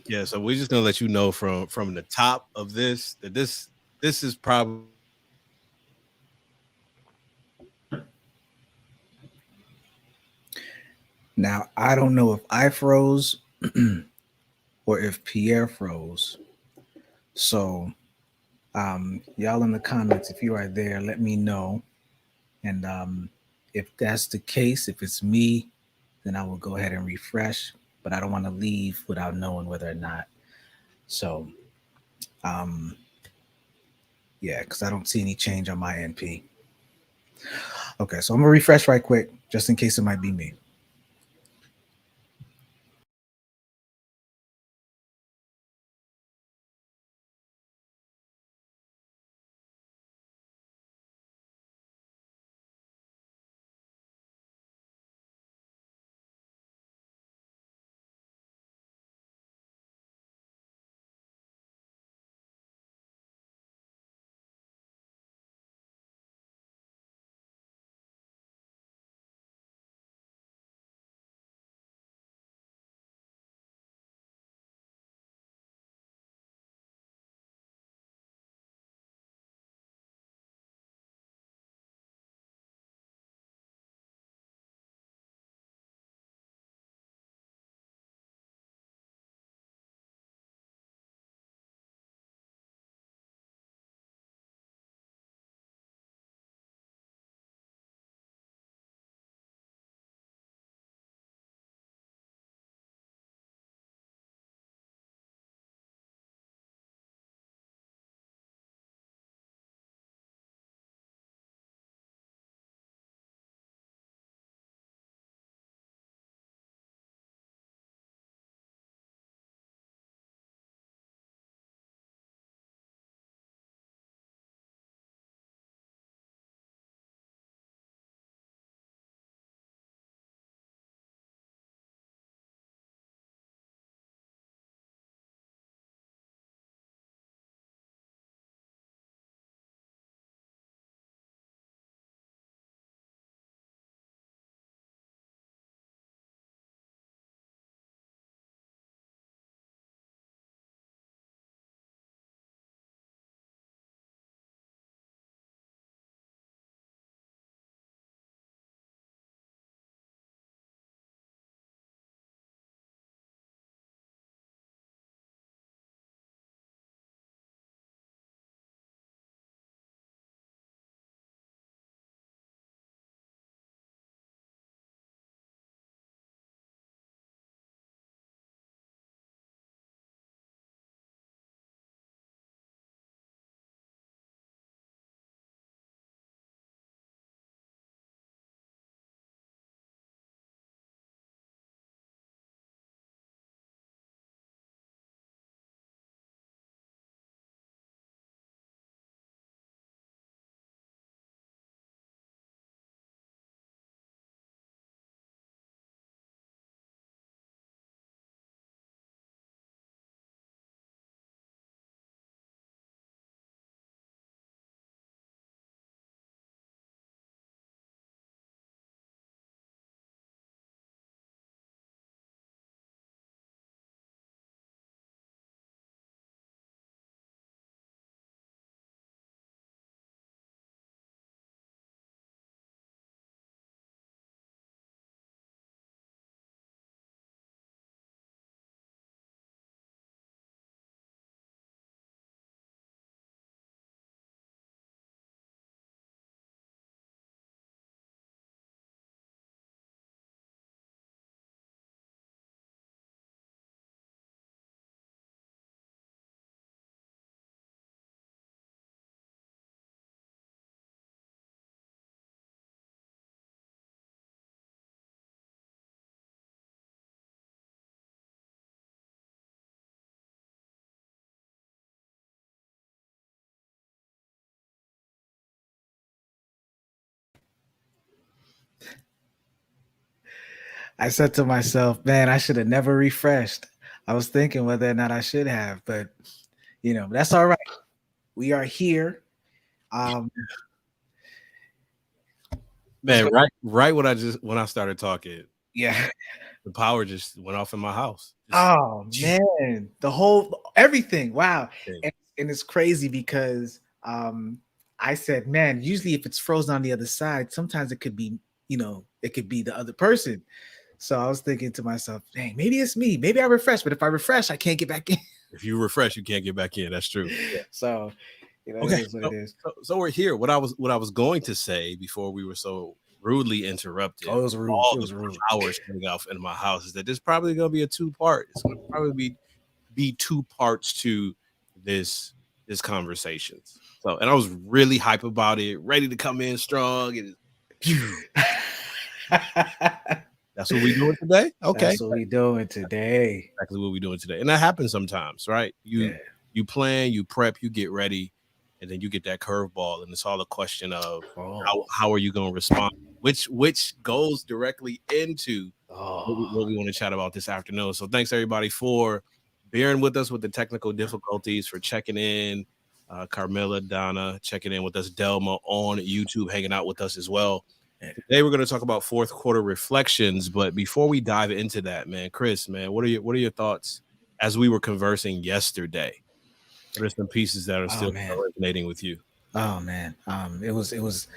Yeah, so we're just gonna let you know from the top of this that this is probably the most expensive Now, I don't know if I froze or if Pierre froze. So, y'all in the comments, if you are there, let me know. And if that's the case, if it's me, then I will go ahead and refresh. But I don't want to leave without knowing whether or not. So, um, yeah, because I don't see any change on my NP. Okay, so I'm gonna refresh right quick, just in case it might be me. I said to myself, man, I should have never refreshed. I was thinking whether or not I should have, but that's all right. We are here. Um, let's man, go. right when I started talking. Yeah. The power just went off in my house. Oh man, the whole everything. Wow. Thing. And it's crazy because I said, man, usually if it's frozen on the other side, sometimes it could be, it could be the other person. So I was thinking to myself, dang, maybe it's me. Maybe I refresh, but if I refresh, I can't get back in. If you refresh, you can't get back in. That's true. Yeah. So Okay. it is what it is. So we're here. What I was going to say before we were so rudely interrupted. Oh, it was rude. All It was the rude. hours coming off in my house is that there's probably going to be a 2-part. It's going to probably be 2 parts to this conversation. So, and I was really hype about it, ready to come in strong. And that's what we doing today. Okay, That's what we doing today. Exactly what we doing today, and that happens sometimes, right? You plan, you prep, you get ready, and then you get that curveball, and it's all a question of how are you going to respond, which goes directly into what we want to chat about this afternoon. So thanks everybody for bearing with us with the technical difficulties, for checking in. Carmela, Donna, checking in with us, Delma on YouTube, hanging out with us as well. Today we're going to talk about fourth quarter reflections, but before we dive into that, man, Chris, man, what are your thoughts as we were conversing yesterday? What are some pieces that are still resonating with you? Oh man, it was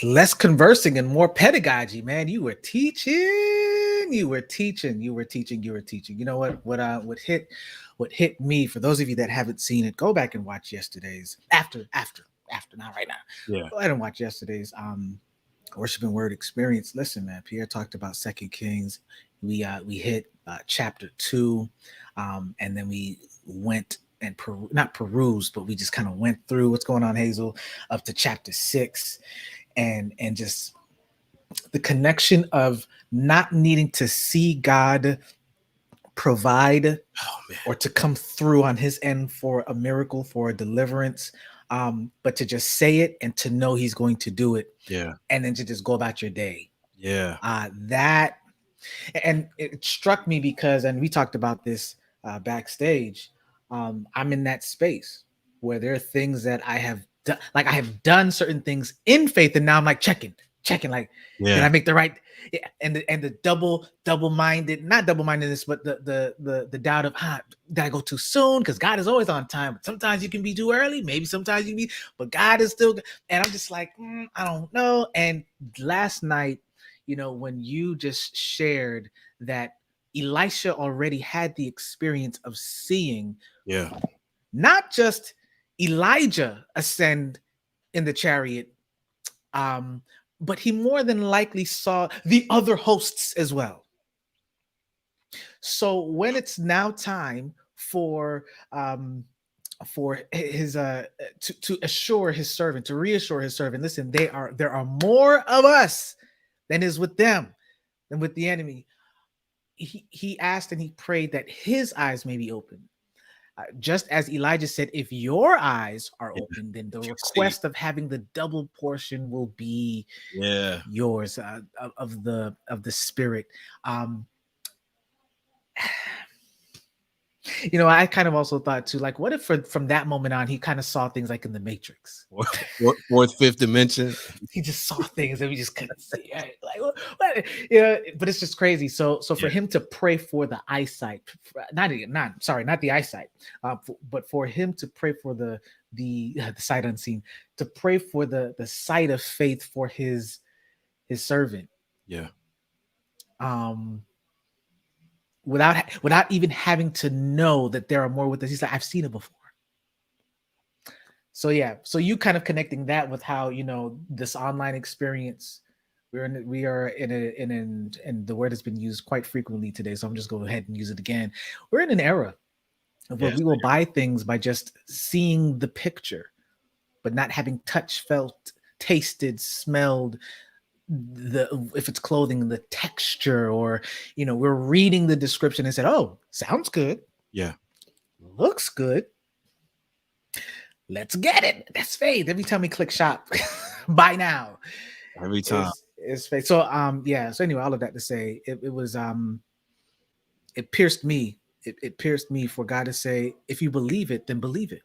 less conversing and more pedagogy, man. You were teaching. You know what hit me, for those of you that haven't seen it, go back and watch yesterday's after, not right now. Yeah. Go ahead and watch yesterday's worship and word experience. Listen, man, Pierre talked about 2 Kings. We hit chapter 2, and then we went and not perused, but we just kind of went through what's going on, Hazel, up to chapter 6, and just the connection of not needing to see God provide or to come through on his end for a miracle, for a deliverance, but to just say it and to know he's going to do it. Yeah. And then to just go about your day. Yeah. That, and it struck me because, and we talked about this backstage, I'm in that space where there are things that I have done, like I have done certain things in faith, and now I'm like checking, like, did I make the right? And the double-minded, not double-mindedness, but the doubt of, did I go too soon? Because God is always on time. But sometimes you can be too early. Maybe sometimes you can be, but God is still. And I'm just like, I don't know. And last night, when you just shared that Elisha already had the experience of seeing, not just Elijah ascend in the chariot, but he more than likely saw the other hosts as well. So when it's now time for his to assure his servant, to reassure his servant, listen, there are more of us than is with them, than with the enemy. He asked and he prayed that his eyes may be open. Just as Elijah said, if your eyes are open, then the request of having the double portion will be yours, of the Spirit. I kind of also thought too, like, what if from that moment on, he kind of saw things like in the Matrix, fourth, fifth dimension. He just saw things that we just couldn't see. Right? Like, what? But it's just crazy. So for him to pray for the eyesight, not the eyesight, but for him to pray for the sight unseen, to pray for the sight of faith for his servant. Yeah. Without even having to know that there are more with us. He's like, I've seen it before. So so you kind of connecting that with how, this online experience, we are in the word has been used quite frequently today. So I'm just going ahead and use it again. We're in an era where we will buy things by just seeing the picture, but not having touched, felt, tasted, smelled, if it's clothing, the texture, or we're reading the description and said, oh, sounds good, looks good, let's get it. That's faith. Every time we click shop, buy now, every time it's faith. So so anyway, all of that to say, it was it pierced me. It pierced me for God to say, if you believe it, then believe it.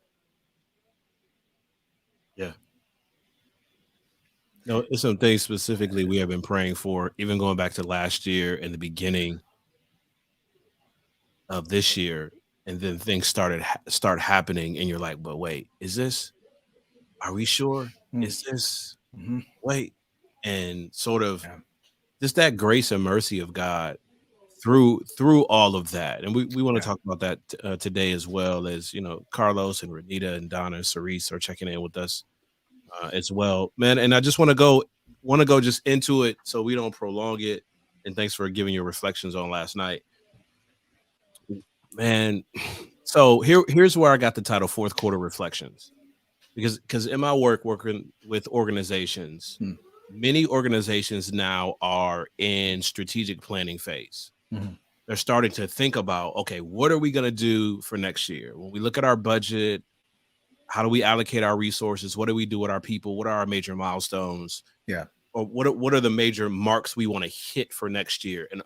No, it's some things specifically we have been praying for, even going back to last year and the beginning of this year, and then things start happening, and you're like, but wait, is this? Are we sure? Is this? Wait, and sort of just that grace and mercy of God through all of that, and we want to talk about that today, as well as Carlos and Renita and Donna and Cerise are checking in with us as well, man. And I just want to go just into it so we don't prolong it. And thanks for giving your reflections on last night, man. So here's where I got the title Fourth Quarter Reflections, because in my working with organizations, many organizations now are in strategic planning phase. They're starting to think about, okay, what are we going to do for next year? When we look at our budget, how do we allocate our resources? What do we do with our people? What are our major milestones? Yeah. Or what are the major marks we want to hit for next year? And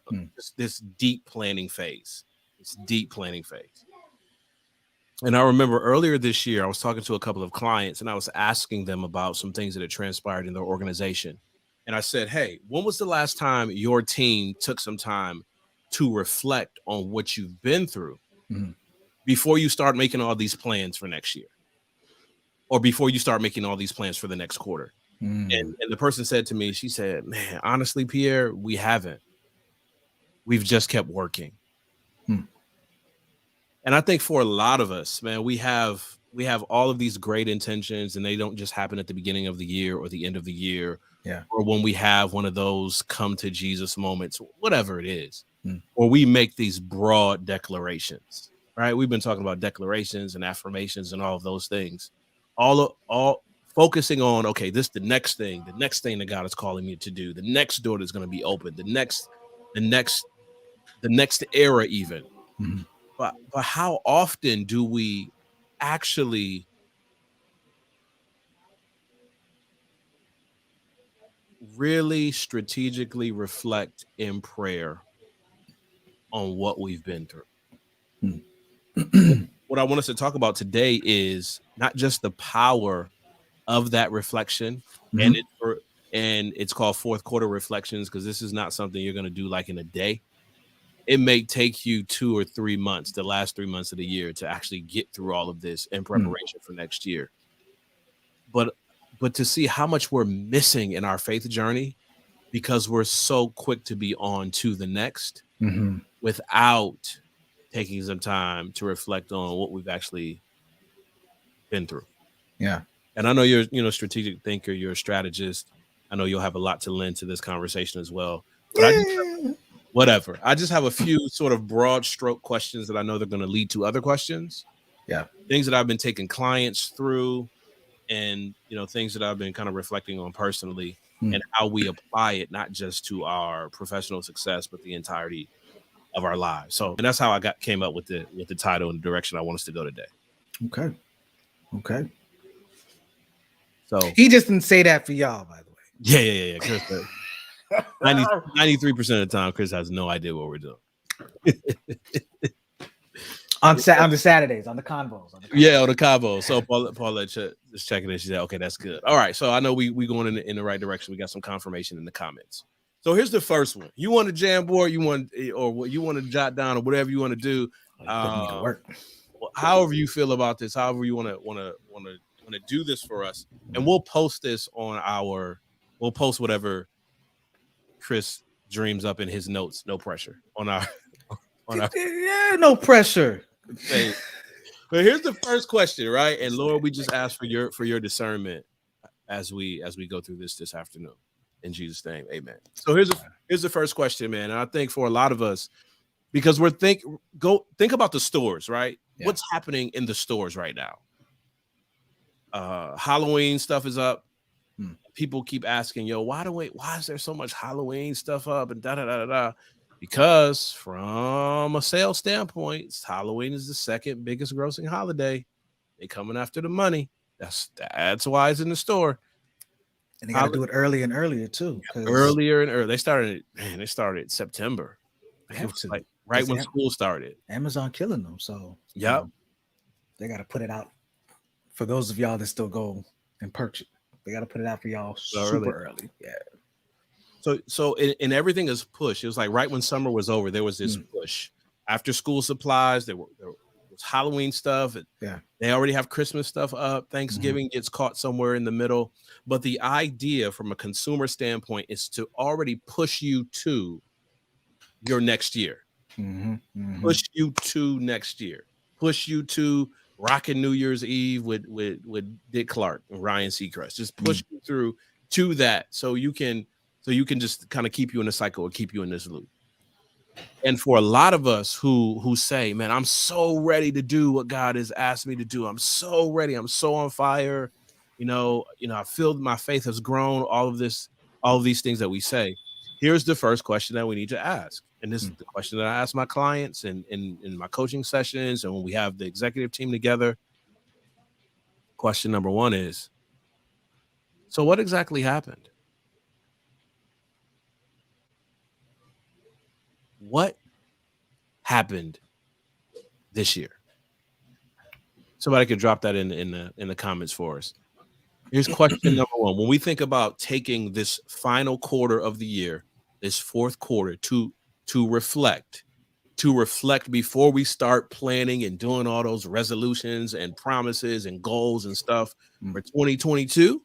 this deep planning phase. It's deep planning phase. And I remember earlier this year, I was talking to a couple of clients and I was asking them about some things that had transpired in their organization. And I said, hey, when was the last time your team took some time to reflect on what you've been through before you start making all these plans for next year? Or before you start making all these plans for the next quarter? And the person said to me, she said, man, honestly, Pierre, we haven't. We've just kept working. And I think for a lot of us, man, we have all of these great intentions, and they don't just happen at the beginning of the year or the end of the year, or when we have one of those come to Jesus moments, whatever it is, or we make these broad declarations, right? We've been talking about declarations and affirmations and all of those things, all focusing on, okay, this the next thing that God is calling me to do, the next door that's going to be open, the next era even. But how often do we actually really strategically reflect in prayer on what we've been through? What I want us to talk about today is not just the power of that reflection, and it's called Fourth Quarter Reflections, because this is not something you're going to do like in a day. It may take you 2 or 3 months, the last 3 months of the year, to actually get through all of this in preparation for next year. But to see how much we're missing in our faith journey because we're so quick to be on to the next without taking some time to reflect on what we've actually been through. Yeah. And I know you're a strategic thinker, you're a strategist. I know you'll have a lot to lend to this conversation as well. But I just have a few sort of broad stroke questions that I know they're going to lead to other questions. Yeah. Things that I've been taking clients through, and things that I've been kind of reflecting on personally, and how we apply it not just to our professional success, but the entirety of our lives. So, and that's how I came up with the title and the direction I want us to go today. Okay. So he just didn't say that for y'all, by the way. Yeah. Chris, 93% of the time, Chris has no idea what we're doing. on the Saturdays, on the convos. On the convo. So Paula just checking in. She said, okay, that's good. All right. So I know we going in the right direction. We got some confirmation in the comments. So here's the first one. You want a Jamboard, you want to jot down, or whatever you want to do. However you feel about this, however you want to do this for us, and we'll post this we'll post whatever Chris dreams up in his notes. No pressure on our no pressure. Hey, but here's the first question, right? And Lord, we just ask for your discernment as we go through this afternoon. In Jesus' name, amen. So here's the first question, man. And I think for a lot of us, because think about the stores, right? Yeah. What's happening in the stores right now? Halloween stuff is up. People keep asking, why is there so much Halloween stuff up and da. Because from a sales standpoint, Halloween is the second biggest grossing holiday. They coming after the money. That's why it's in the store. And they got to do it earlier and earlier too. Earlier and earlier. They started September. Like right when school started. Amazon killing them. So yeah, they got to put it out for those of y'all that still go and purchase. They got to put it out for y'all So super early. Yeah. And everything is pushed. It was like right when summer was over, there was this push. After school supplies, there was Halloween stuff. Yeah. They already have Christmas stuff up. Thanksgiving gets caught somewhere in the middle. But the idea from a consumer standpoint is to already push you to your next year. Push you to next year. Push you to rocking New Year's Eve with Dick Clark and Ryan Seacrest. Just push you through to that so you can just kind of keep you in a cycle or keep you in this loop. And for a lot of us who say, man, I'm so ready to do what God has asked me to do. I'm so ready. I'm so on fire. I feel my faith has grown, all of these things that we say. Here's the first question that we need to ask. And this is the question that I ask my clients and in my coaching sessions and when we have the executive team together. Question number one is, so what exactly happened? What happened this year? Somebody could drop that in the comments for us. Here's question number one. When we think about taking this final quarter of the year, this fourth quarter to reflect before we start planning and doing all those resolutions and promises and goals and stuff for 2022,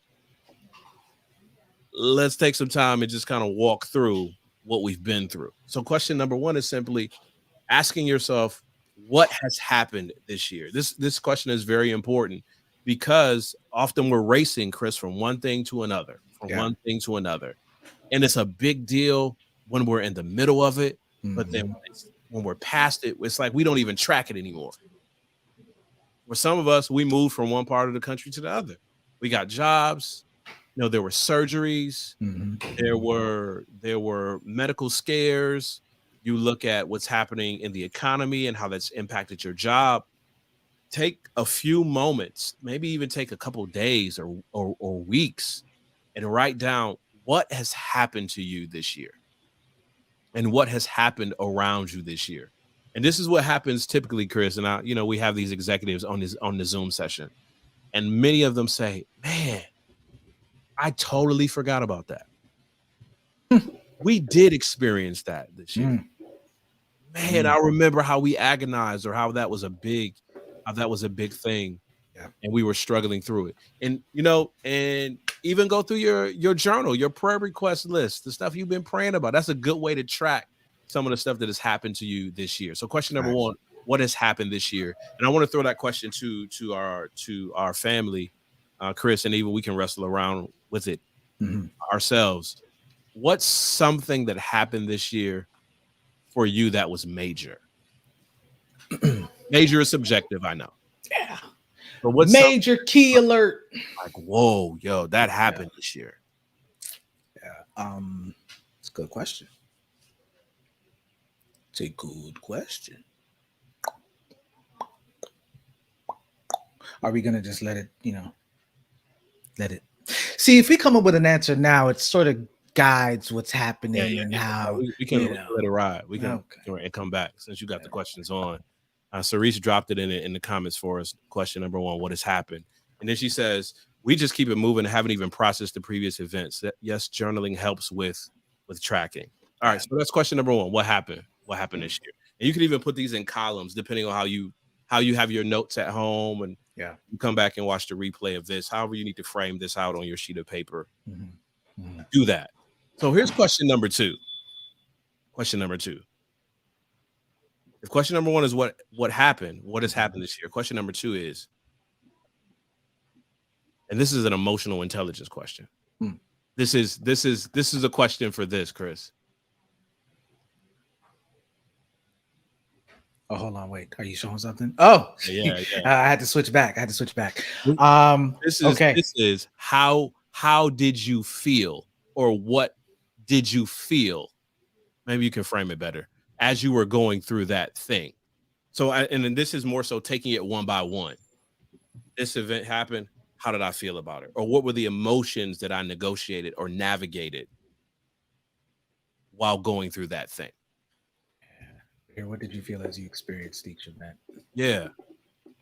let's take some time and just kind of walk through what we've been through. So question number one is simply asking yourself, what has happened this year? This question is very important because often we're racing, Chris, from one thing to another, one thing to another. And it's a big deal when we're in the middle of it. But then when we're past it, it's like we don't even track it anymore. For some of us, we moved from one part of the country to the other. We got jobs. There were surgeries. There were medical scares. You look at what's happening in the economy and how that's impacted your job. Take a few moments, maybe even take a couple days or weeks and write down what has happened to you this year and what has happened around you this year. And this is what happens typically, Chris. And we have these executives on the Zoom session, and many of them say, man, I totally forgot about that. We did experience that this year. Man, I remember how we agonized or how that was a big thing. Yeah. And we were struggling through it. And, and even go through your journal, your prayer request list, the stuff you've been praying about. That's a good way to track some of the stuff that has happened to you this year. So question number one, what has happened this year? And I want to throw that question to our family, Chris, and even we can wrestle around with it ourselves. What's something that happened this year for you that was major? Major is subjective, I know. Yeah. But what's major key alert? Like, whoa, yo, that happened this year. Yeah. It's a good question. It's a good question. Are we gonna just let it, let it? See, if we come up with an answer now, it sort of guides what's happening and how we can let it ride. We can and come back since you got the questions on. Cerise dropped it in the comments for us. Question number one, what has happened? And then she says, we just keep it moving and haven't even processed the previous events. Yes, journaling helps with tracking. All right, so that's question number one. What happened? What happened this year? And you can even put these in columns depending on how you have your notes at home, and you come back and watch the replay of this. However you need to frame this out on your sheet of paper, do that. So here's question number two. Question number two. If question number one is what happened, what has happened this year? Question number two is, and this is an emotional intelligence question. This is a question for this, Chris. Oh, hold on, wait. Are you showing something? Oh, yeah. I had to switch back. This is how did you feel, or what did you feel? Maybe you can frame it better as you were going through that thing. So, and then this is more so taking it one by one. This event happened. How did I feel about it? Or what were the emotions that I negotiated or navigated while going through that thing? What did you feel as you experienced each event? Yeah.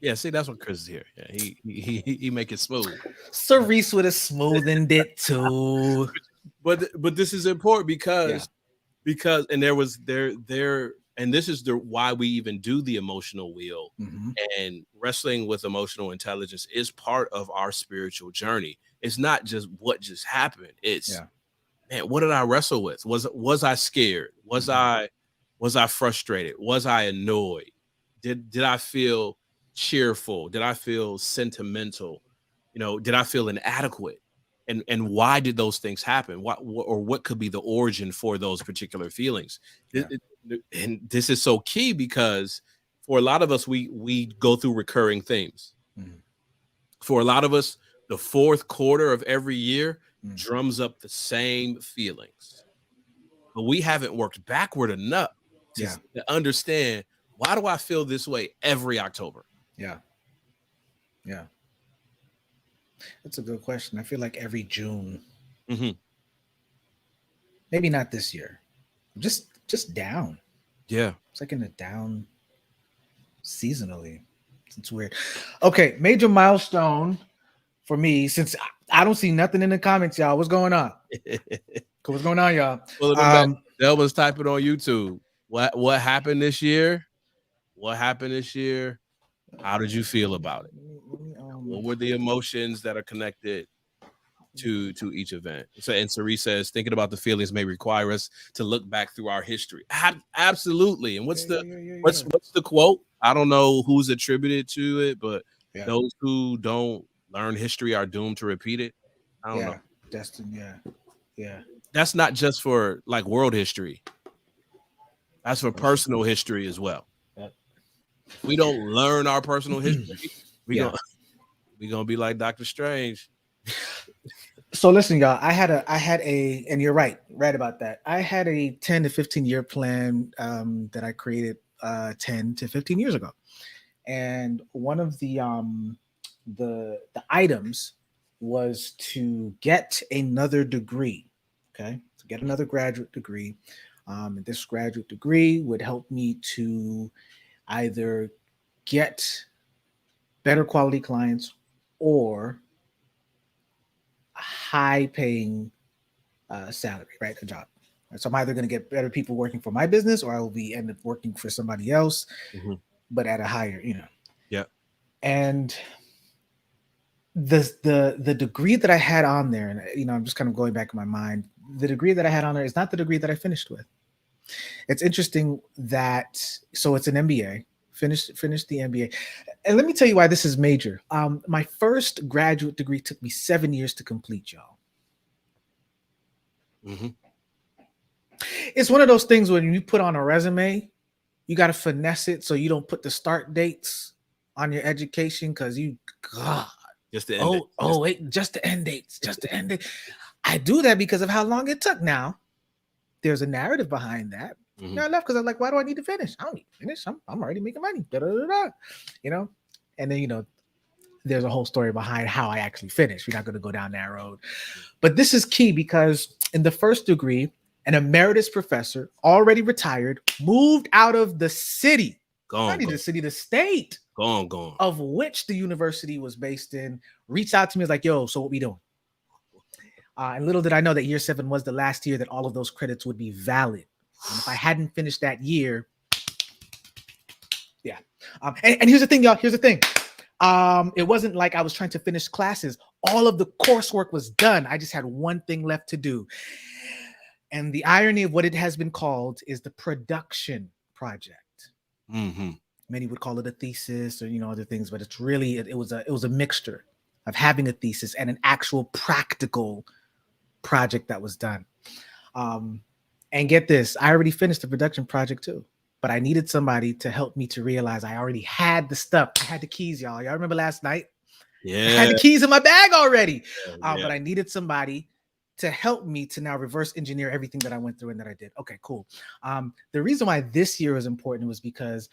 Yeah, see, that's what Chris is here. Yeah, he make it smooth. Cerise would have smoothened it too. But this is important Yeah. because and there and this is the why we even do the emotional wheel, Mhm. and wrestling with emotional intelligence is part of our spiritual journey. It's not just what just happened. It's Yeah. man, what did I wrestle with? Was I scared? Was I frustrated? Was I annoyed? Did I feel cheerful? Did I feel sentimental? You know, did I feel inadequate? And why did those things happen? What could be the origin for those particular feelings? Yeah. And this is so key because for a lot of us, we go through recurring themes. Mhm. For a lot of us, the fourth quarter of every year Mm. drums up the same feelings. But we haven't worked backward enough to, Yeah. to understand, why do I feel this way every October? Yeah. Yeah. That's a good question. I feel like every June, Mhm. maybe not this year, just down. Yeah. It's like in a down seasonally. It's weird. Okay, major milestone for me since I don't see nothing in the comments, y'all. What's going on? What's going on, y'all? Pulling them back. Delma's typing on YouTube. What happened this year? What happened this year? How did you feel about it? What were the emotions that are connected to each event? So, and Cerise says, thinking about the feelings may require us to look back through our history. Absolutely. And what's the quote? I don't know who's attributed to it, but those who don't learn history are doomed to repeat it. I don't know. Destin, yeah. That's not just for like world history. That's for personal history as well. If we don't learn our personal history, we gonna be like Doctor Strange. So listen, y'all. I had a, and you're right about that. I had a 10 to 15 year plan that I created 10 to 15 years ago, and one of the items was to get another degree. Okay, to get another graduate degree. And this graduate degree would help me to either get better quality clients or high paying salary, right? A job. So I'm either going to get better people working for my business, or I will be end up working for somebody else, but at a higher, Yeah. And the degree that I had on there, and I'm just kind of going back in my mind, the degree that I had on there is not the degree that I finished with. It's interesting that, so it's an MBA. Finished the MBA, and let me tell you why this is major. My first graduate degree took me 7 years to complete, y'all. It's one of those things when you put on a resume, you got to finesse it so you don't put the start dates on your education, because just the end dates. I do that because of how long it took. Now there's a narrative behind that. I left because I'm like, why do I need to finish? I don't need to finish. I'm already making money. And then there's a whole story behind how I actually finished. We're not going to go down that road, but this is key because in the first degree, an emeritus professor, already retired, moved out of the city, the state, of which the university was based in, reached out to me, was like, yo, so what we doing? And little did I know that year 7 was the last year that all of those credits would be valid. And if I hadn't finished that year, and here's the thing, y'all. Here's the thing. It wasn't like I was trying to finish classes. All of the coursework was done. I just had one thing left to do. And the irony of what it has been called is the production project. Many would call it a thesis or other things, but it's really it was a mixture of having a thesis and an actual practical project that was done. And get this, I already finished the production project too, but I needed somebody to help me to realize I already had the stuff. I had the keys, y'all. Y'all remember last night? Yeah, I had the keys in my bag already. But I needed somebody to help me to now reverse engineer everything that I went through and that I did. Okay, cool. The reason why this year was important was because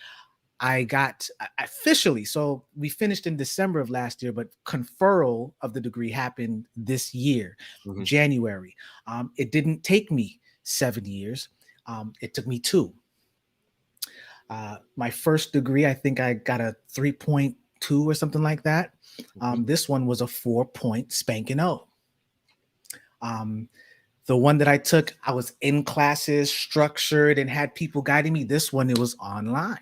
I got officially, so we finished in December of last year, but conferral of the degree happened this year, January. It didn't take me 7 years. It took me 2. My first degree, I think I got a 3.8 2 or something like that. This one was a 4-point spanking O. The one that I took, I was in classes, structured, and had people guiding me. This one, it was online.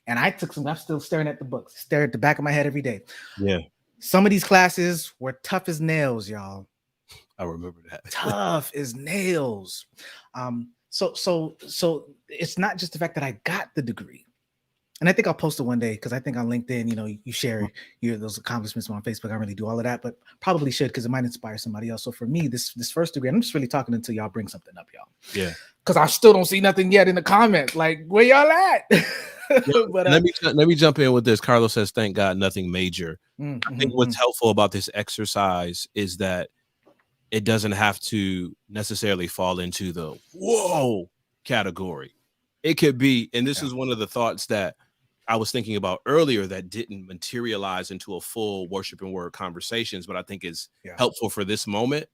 And I took some, I'm still staring at the books, stare at the back of my head every day. Yeah. Some of these classes were tough as nails, y'all. I remember that. Tough as nails. So it's not just the fact that I got the degree. And I think I'll post it one day because I think on LinkedIn, you know, you share those accomplishments on Facebook. I don't really do all of that, but probably should because it might inspire somebody else. So for me, this first degree, I'm just really talking until y'all bring something up, y'all. Yeah. Because I still don't see nothing yet in the comments. Like, where y'all at? Yeah, but, let me jump in with this. Carlos says, "Thank God, nothing major." Mm-hmm. I think what's helpful about this exercise is that it doesn't have to necessarily fall into the whoa category. It could be, and this is one of the thoughts that I was thinking about earlier that didn't materialize into a full worship and word conversations, but I think is helpful for this moment.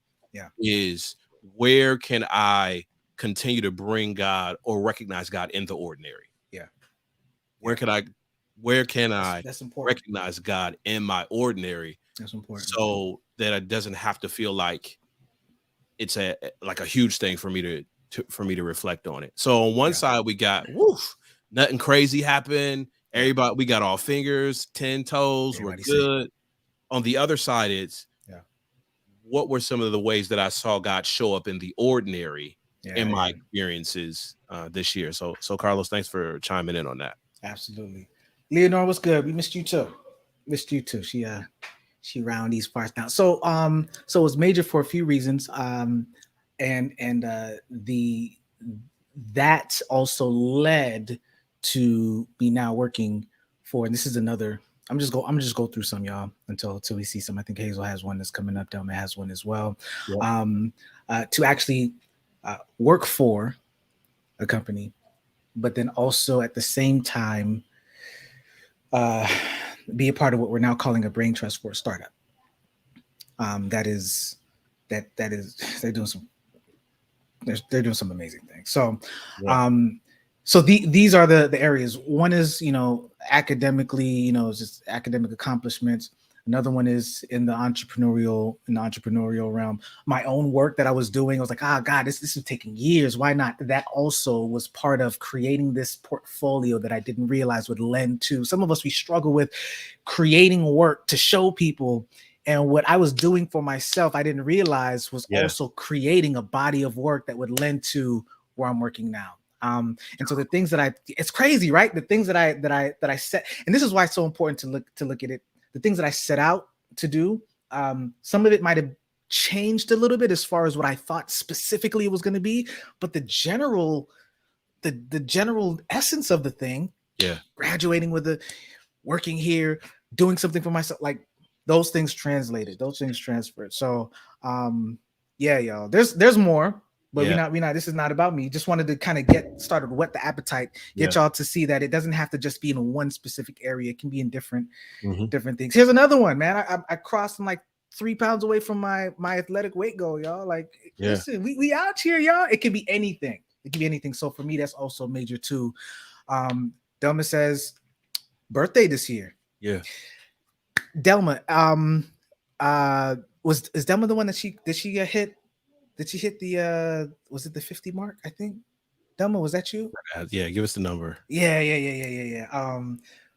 Is where can I continue to bring God or recognize God in the ordinary? Where can I that's recognize God in my ordinary? That's important. So that it doesn't have to feel like it's a huge thing for me to reflect on it. So on one side we got nothing crazy happened. Everybody, we got all fingers, 10 toes, we're good. On the other side, it's what were some of the ways that I saw God show up in the ordinary in my experiences this year? So Carlos, thanks for chiming in on that. Absolutely. Leonore, what's good? We missed you too. She around these parts now. So it was major for a few reasons. That also led to me now working for, and this is another, I'm just go through some, y'all, until we see some. I think Hazel has one that's coming up. Delma has one as well. To actually work for a company, but then also at the same time be a part of what we're now calling a brain trust for a startup. That is they're doing some amazing things. So these are the areas. One is, you know, academically, just academic accomplishments. Another one is in the entrepreneurial realm. My own work that I was doing, I was like, God, this is taking years. Why not? That also was part of creating this portfolio that I didn't realize would lend to. Some of us, we struggle with creating work to show people. And what I was doing for myself, I didn't realize was also creating a body of work that would lend to where I'm working now. And so the things that it's crazy, right? The things that I set, and this is why it's so important to look at it. The things that I set out to do, some of it might have changed a little bit as far as what I thought specifically it was going to be, but the general essence of the thing, graduating with working here, doing something for myself, like those things transferred. So, y'all, there's more. But we're not. This is not about me. Just wanted to kind of get started, whet the appetite, get y'all to see that it doesn't have to just be in one specific area. It can be in different things. Here's another one, man. I crossed I'm like 3 pounds away from my athletic weight goal, y'all. Like, listen, we out here, y'all. It can be anything. So for me, that's also major too. Delma says, birthday this year. Yeah. Delma, is Delma the one that she hit? Did she hit the was it the 50 mark? I think. Delma, was that you? Yeah, give us the number. Yeah.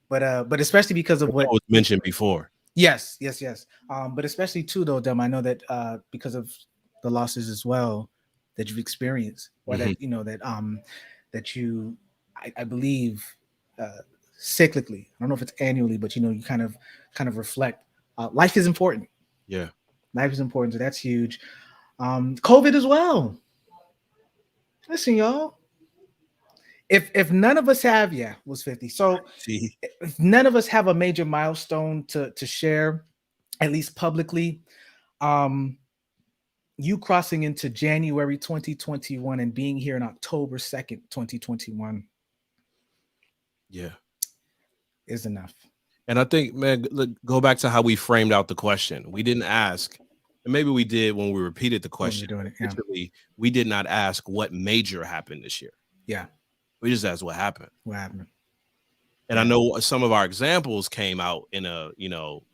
But especially because of what was mentioned before. Yes. But especially too, though, Delma, I know that because of the losses as well that you've experienced, or that that you, I believe, cyclically. I don't know if it's annually, but you kind of reflect. Life is important. Yeah, life is important. So that's huge. COVID as well. Listen, y'all. If none of us have, was 50. So if none of us have a major milestone to share, at least publicly, you crossing into January 2021 and being here on October 2nd, 2021. Is enough. And I think, man, look, go back to how we framed out the question. We didn't ask, and maybe we did when we repeated the question. We did not ask what major happened this year. Yeah. We just asked what happened. And I know some of our examples came out in a,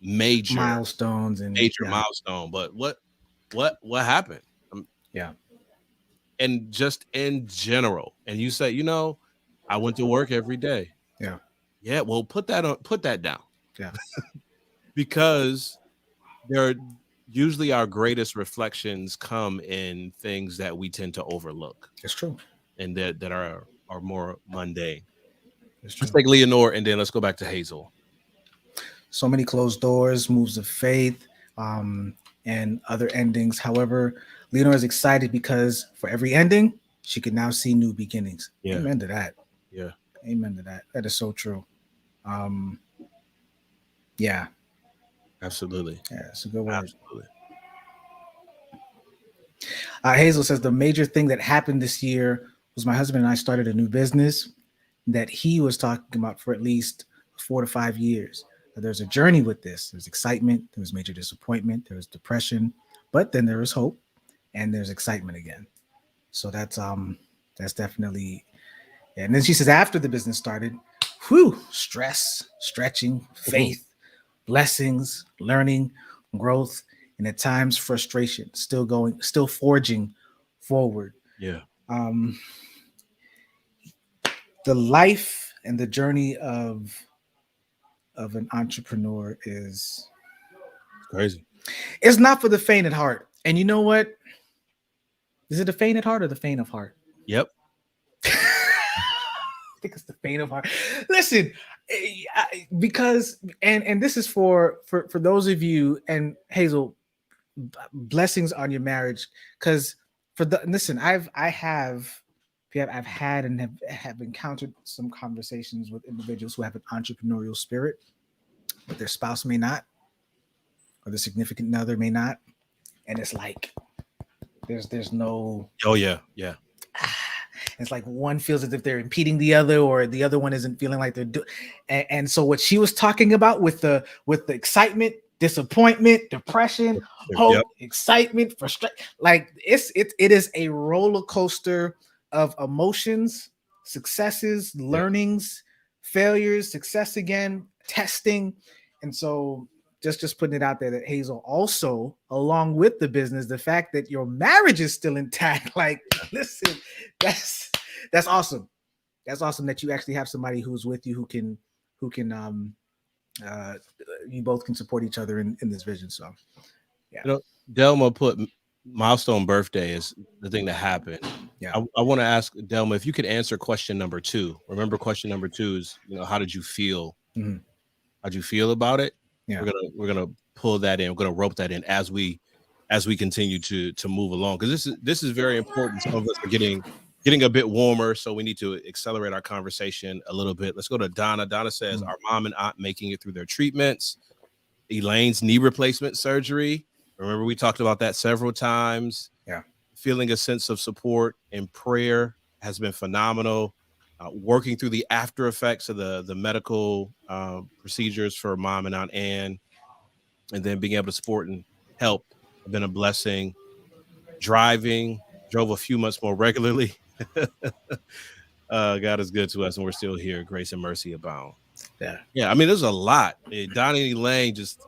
major milestones and milestone. But what happened? Yeah. And just in general, and you say, I went to work every day. Yeah. Yeah. Well, put that down. Yeah. Because they're usually our greatest reflections come in things that we tend to overlook. It's true. And that are more mundane. It's true. Let's take Leonore and then let's go back to Hazel. So many closed doors, moves of faith, and other endings. However, Leonore is excited because for every ending, she can now see new beginnings. Yeah. Amen to that. Yeah. Amen to that. That is so true. Yeah. Absolutely. Yeah, it's a good word. Absolutely. Hazel says the major thing that happened this year was my husband and I started a new business that he was talking about for at least 4 to 5 years. There's a journey with this. There's excitement. There was major disappointment. There was depression, but then there is hope, and there's excitement again. So that's definitely. Yeah. And then she says after the business started, stress, stretching, faith, blessings, learning, growth, and at times frustration. Still forging forward. Yeah. The life and the journey of an entrepreneur is crazy. It's not for the faint at heart. And you know what? Is it the faint at heart or the faint of heart? Yep. I think it's the faint of heart. Listen, because and this is for those of you, and Hazel, blessings on your marriage. Because listen, I've had and have encountered some conversations with individuals who have an entrepreneurial spirit, but their spouse may not, or the significant other may not, and it's like there's no. Oh yeah. It's like one feels as if they're impeding the other, or the other one isn't feeling like they're doing. And so what she was talking about with the excitement, disappointment, depression, hope, excitement, frustration, like it is a roller coaster of emotions, successes, learnings, failures, success again, testing. And so just putting it out there that Hazel also, along with the business, the fact that your marriage is still intact, like, listen, that's awesome. That's awesome that you actually have somebody who's with you who can you both can support each other in this vision. So yeah. Delma put milestone birthday is the thing that happened. Yeah. I want to ask Delma if you could answer question number 2. Remember, question number 2 is, how did you feel? Mm-hmm. How'd you feel about it? Yeah. We're gonna pull that in. We're gonna rope that in as we continue to move along, because this is very important. Some of us are getting a bit warmer, so we need to accelerate our conversation a little bit. Let's go to Donna. Donna says, our mom and aunt making it through their treatments. Elaine's knee replacement surgery. Remember, we talked about that several times. Yeah. Feeling a sense of support and prayer has been phenomenal. Working through the after effects of the medical procedures for mom and Aunt Ann, and then being able to support and help have been a blessing. Drove a few months more regularly. God is good to us, and we're still here. Grace and mercy abound. Yeah. I mean, there's a lot. Donnie and Elaine just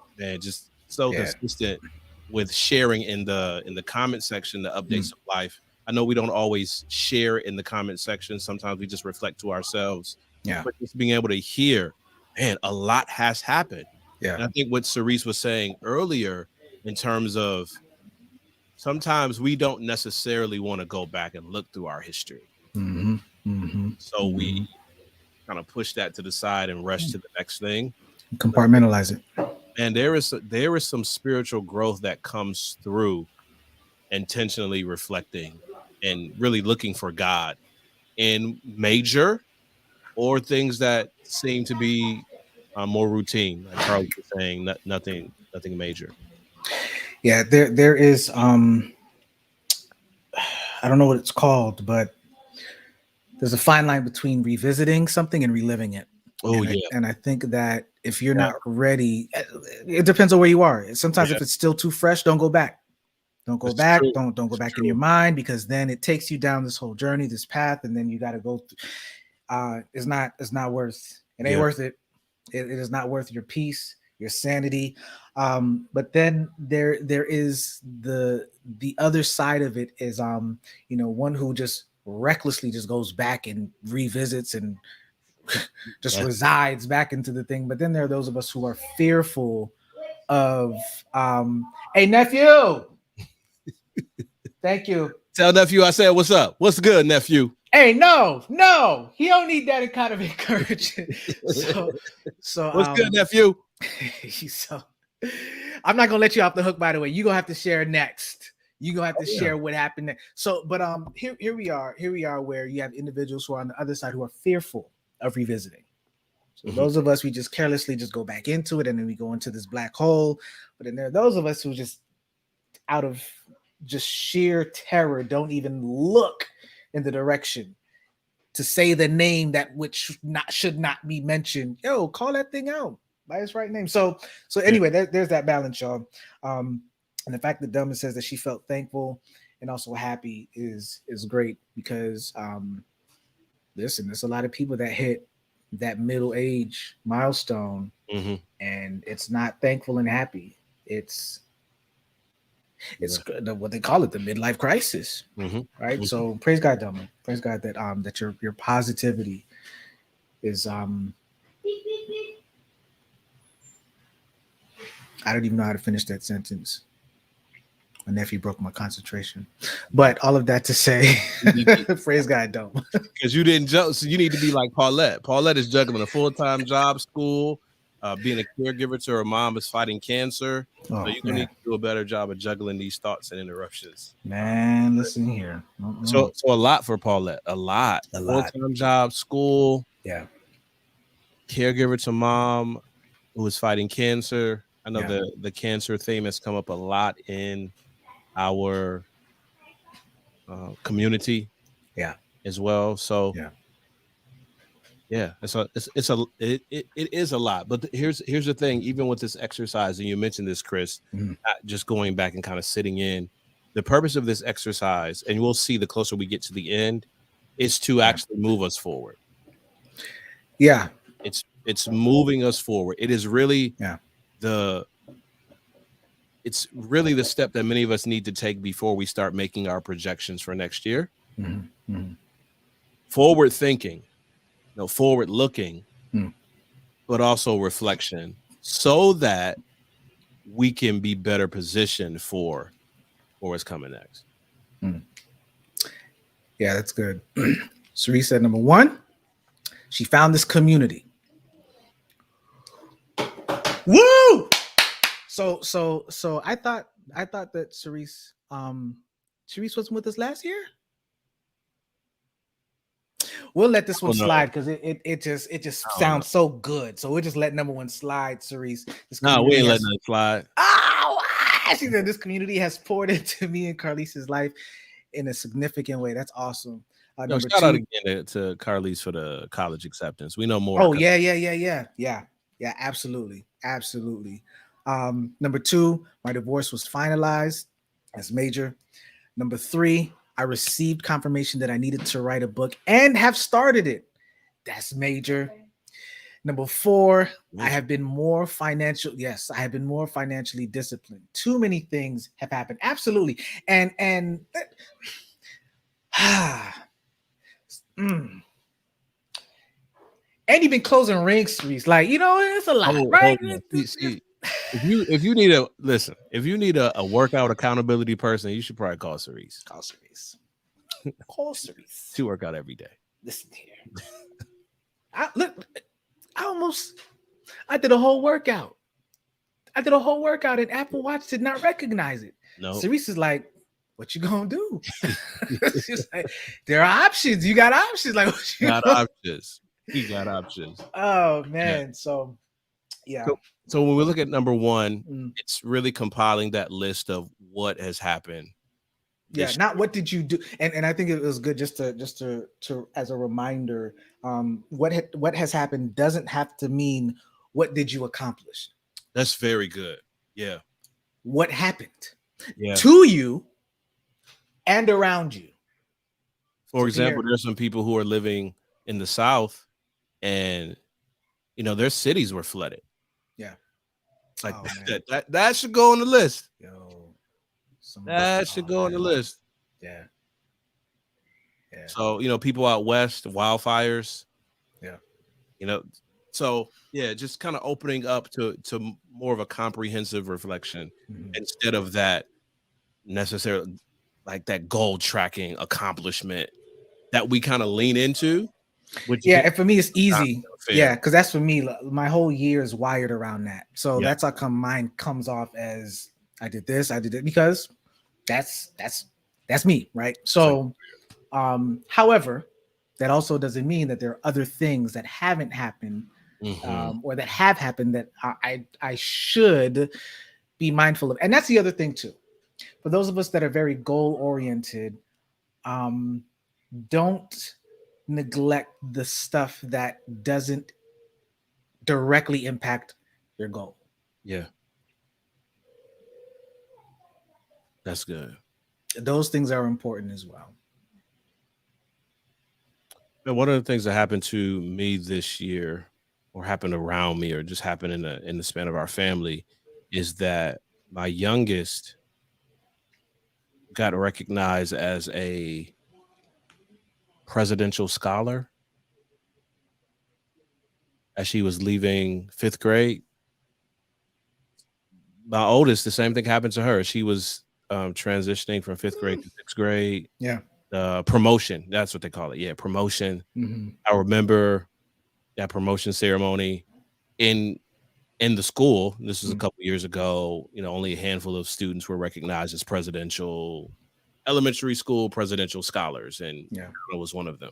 so consistent with sharing in the comment section, the updates of life. I know we don't always share in the comment section. Sometimes we just reflect to ourselves. Yeah. But just being able to hear, man, a lot has happened. Yeah. And I think what Cerise was saying earlier in terms of sometimes we don't necessarily want to go back and look through our history. Mm-hmm. Mm-hmm. So we kind of push that to the side and rush to the next thing. Compartmentalize it. And there is some spiritual growth that comes through intentionally reflecting and really looking for God in major or things that seem to be more routine. Like Charles was saying, nothing major. Yeah, there is. I don't know what it's called, but there's a fine line between revisiting something and reliving it. And I think that if you're not ready, it depends on where you are. Sometimes if it's still too fresh, don't go back. Don't go back. True. Don't go back in your mind, because then it takes you down this whole journey, this path, and then you got to go. It's not worth It ain't worth it. It is not worth your peace, your sanity. But then there is the other side of it is one who just recklessly just goes back and revisits and just resides back into the thing. But then there are those of us who are fearful of hey nephew. Thank you. Tell nephew I said what's up. What's good, nephew? Hey, no, he don't need that kind of encouragement. So what's good, nephew? So I'm not gonna let you off the hook. By the way, you're gonna have to share next. You're gonna have to share what happened next. So, but here we are where you have individuals who are on the other side who are fearful of revisiting. So those of us, we just carelessly just go back into it, and then we go into this black hole. But then there are those of us who just out of just sheer terror don't even look in the direction to say the name that which should not be mentioned. Yo, call that thing out by its right name. So anyway, there's that balance, y'all. And the fact that Delma says that she felt thankful and also happy is great, because listen, there's a lot of people that hit that middle age milestone and it's not thankful and happy. It's what they call it, the midlife crisis, right? So praise God, Delma. Praise God that that your positivity is I don't even know how to finish that sentence. My nephew broke my concentration, but all of that to say, praise God, Delma. Because you didn't jump, so you need to be like Paulette. Paulette is juggling a full-time job, school, being a caregiver to her mom is fighting cancer. So you're gonna need to do a better job of juggling these thoughts and interruptions. Man, listen here. So a lot for Paulette. A lot. Full-time job, school. Yeah. Caregiver to mom who is fighting cancer. I know the cancer theme has come up a lot in our community. Yeah. As well. So it is a lot. But here's the thing, even with this exercise, and you mentioned this, Chris, just going back and kind of sitting in, the purpose of this exercise, and we'll see the closer we get to the end, is to actually move us forward. Yeah. It's moving us forward. It is really it's really the step that many of us need to take before we start making our projections for next year. Forward thinking, forward looking, but also reflection, so that we can be better positioned for what's coming next. Yeah, that's good. Cerise said, number one, she found this community. Woo! So I thought that Cerise wasn't with us last year. We'll let this one slide because it just sounds so good. So we'll just let number one slide, Cerise. No, we ain't letting it slide. Oh, she said this community has poured into me and Carlise's life in a significant way. That's awesome. Shout out again to Carlise for the college acceptance. We know more. Oh, yeah, absolutely. Number two, my divorce was finalized. That's major. Number three, I received confirmation that I needed to write a book and have started it. That's major. Number four, I have been more financially disciplined. Too many things have happened. Absolutely. And even closing ring streets, like, it's a lot, right? If you need a workout accountability person, you should probably call Cerise. Call Cerise. She work out every day. Listen here. I did a whole workout. And Apple Watch did not recognize it. No. Cerise is like, what you gonna do? She's like, there are options. You got options. Like, what you got options. He got options. Oh man. Yeah. So yeah. So when we look at number one, it's really compiling that list of what has happened. Yeah, not what did you do, and I think it was good just to as a reminder, what has happened doesn't have to mean what did you accomplish. That's very good. Yeah. What happened to you and around you. For example, there's some people who are living in the South and you know, their cities were flooded. Yeah. Like that should go on the list. Yo, that should go on the list. Yeah. Yeah. So, you know, people out west, wildfires. Yeah. You know, so yeah, just kind of opening up to more of a comprehensive reflection instead of that necessarily like that goal tracking accomplishment that we kind of lean into. Which and for me it's easy. Yeah, because that's for me. My whole year is wired around that. So that's how mine comes off as I did this, I did it, because that's me, right? So however, that also doesn't mean that there are other things that haven't happened or that have happened that I should be mindful of. And that's the other thing too. For those of us that are very goal oriented, don't neglect the stuff that doesn't directly impact your goal. Yeah. That's good. Those things are important as well. And one of the things that happened to me this year, or happened around me, or just happened in the span of our family, is that my youngest got recognized as a presidential scholar as she was leaving 5th grade. My oldest, the same thing happened to her. She was transitioning from 5th grade to 6th grade. Yeah. Promotion. That's what they call it. Yeah. Promotion. I remember that promotion ceremony in the school. This was a couple years ago. You know, only a handful of students were recognized as presidential elementary school presidential scholars, and I was one of them.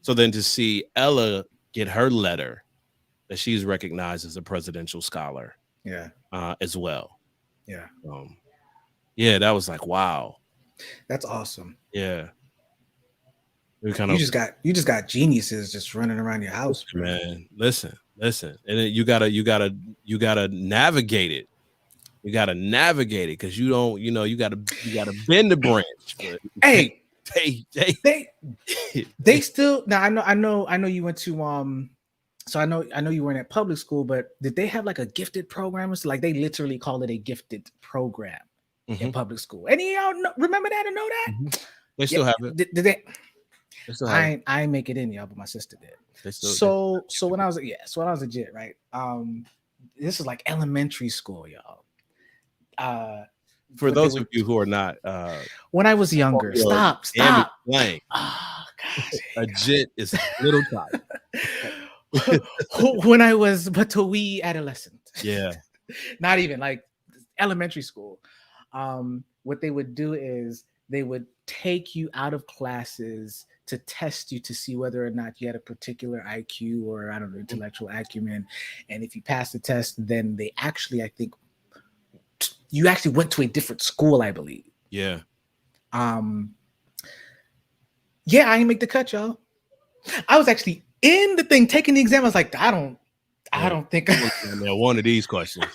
So then to see Ella get her letter that she's recognized as a presidential scholar, as well. That was like, wow, that's awesome. Yeah, we kind of you just got geniuses just running around your house, man. Listen, and then you gotta navigate it. You got to navigate it because you don't, you got to bend the branch. Hey, they still now. I know you went to so I know you weren't at public school, but did they have like a gifted program? It's like they literally call it a gifted program in public school. Any of y'all remember that or know that? They still have it. Did they? I ain't make it in, y'all, but my sister did. So when I was a jit, right? This is like elementary school, y'all. For those of you who are not when I was younger, stop playing. Oh gosh, a jit is a little tight. When I was but a wee adolescent, not even like elementary school, what they would do is they would take you out of classes to test you to see whether or not you had a particular IQ or I don't know, intellectual acumen, and if you passed the test, then they actually, I think, you actually went to a different school, I believe. Yeah. I didn't make the cut, y'all. I was actually in the thing taking the exam. I was like, I don't think one of these questions.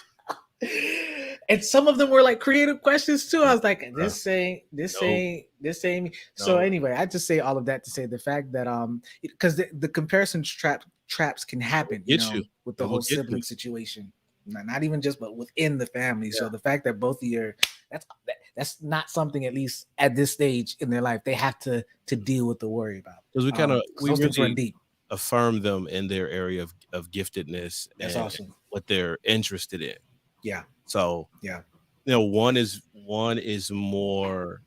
And some of them were like creative questions too. I was like, this ain't me. So anyway, I just say all of that to say the fact that because the comparison traps can happen, with the whole sibling situation. Not even just, but within the family. Yeah. So the fact that both of you that's not something, at least at this stage in their life, they have to deal with the worry about. Because we really deep. Affirm them in their area of giftedness. That's and awesome. What they're interested in. Yeah. So one is more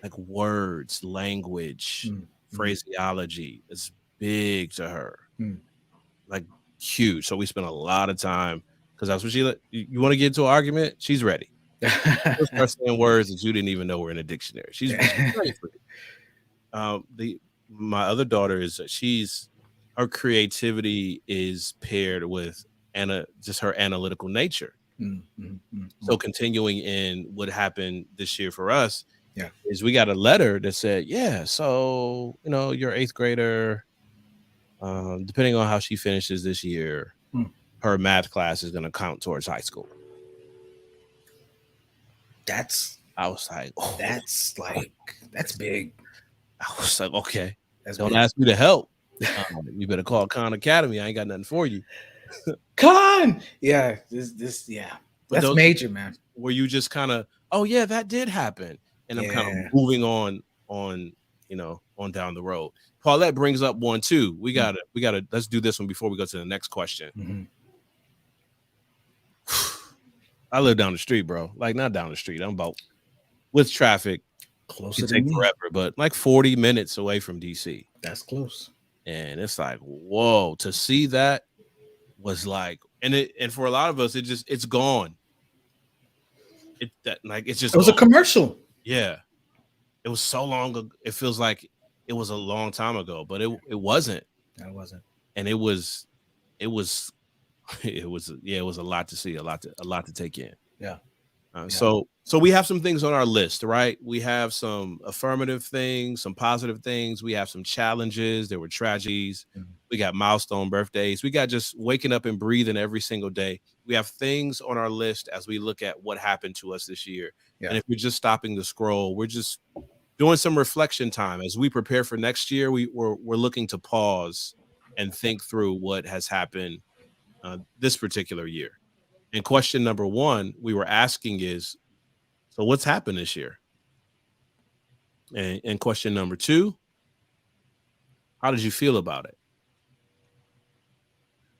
like words, language, phraseology. It's big to her, like huge. So we spent a lot of time. Because that's what you want to get into an argument, she's ready. She'll start saying words that you didn't even know were in a dictionary. She's ready for it. My other daughter her creativity is paired with just her analytical nature. So continuing in what happened this year for us is we got a letter that said, so your 8th grader, depending on how she finishes this year, her math class is going to count towards high school. I was like, that's big. I was like, okay, don't ask me to help. You better call Khan Academy. I ain't got nothing for you. Con. Yeah, yeah. But That's those major, man. where you just kind of, oh yeah, that did happen, and I'm kind of Yeah. moving on, on down the road. Paulette brings up one too. We gotta let's do this one before we go to the next question. Mm-hmm. I live down the street, bro. Like not down the street. I'm about with traffic. Closer It than take me. forever, but like 40 minutes away from DC. That's close. And it's like, whoa, to see that was like, and for a lot of us, it's gone. It's just It was a gone. commercial. Yeah. It was so long ago. It feels like it was a long time ago, but it wasn't. That wasn't. And it was it was a lot to see, a lot to take in. Yeah. Yeah. So we have some things on our list, right? We have some affirmative things, some positive things. We have some challenges. There were tragedies. Mm-hmm. We got milestone birthdays. We got just waking up and breathing every single day. We have things on our list as we look at what happened to us this year. Yeah. And if we're just stopping the scroll, we're just doing some reflection time as we prepare for next year. We're looking to pause and think through what has happened this particular year. And question number one we were asking is, so what's happened this year? And question number two, how did you feel about it?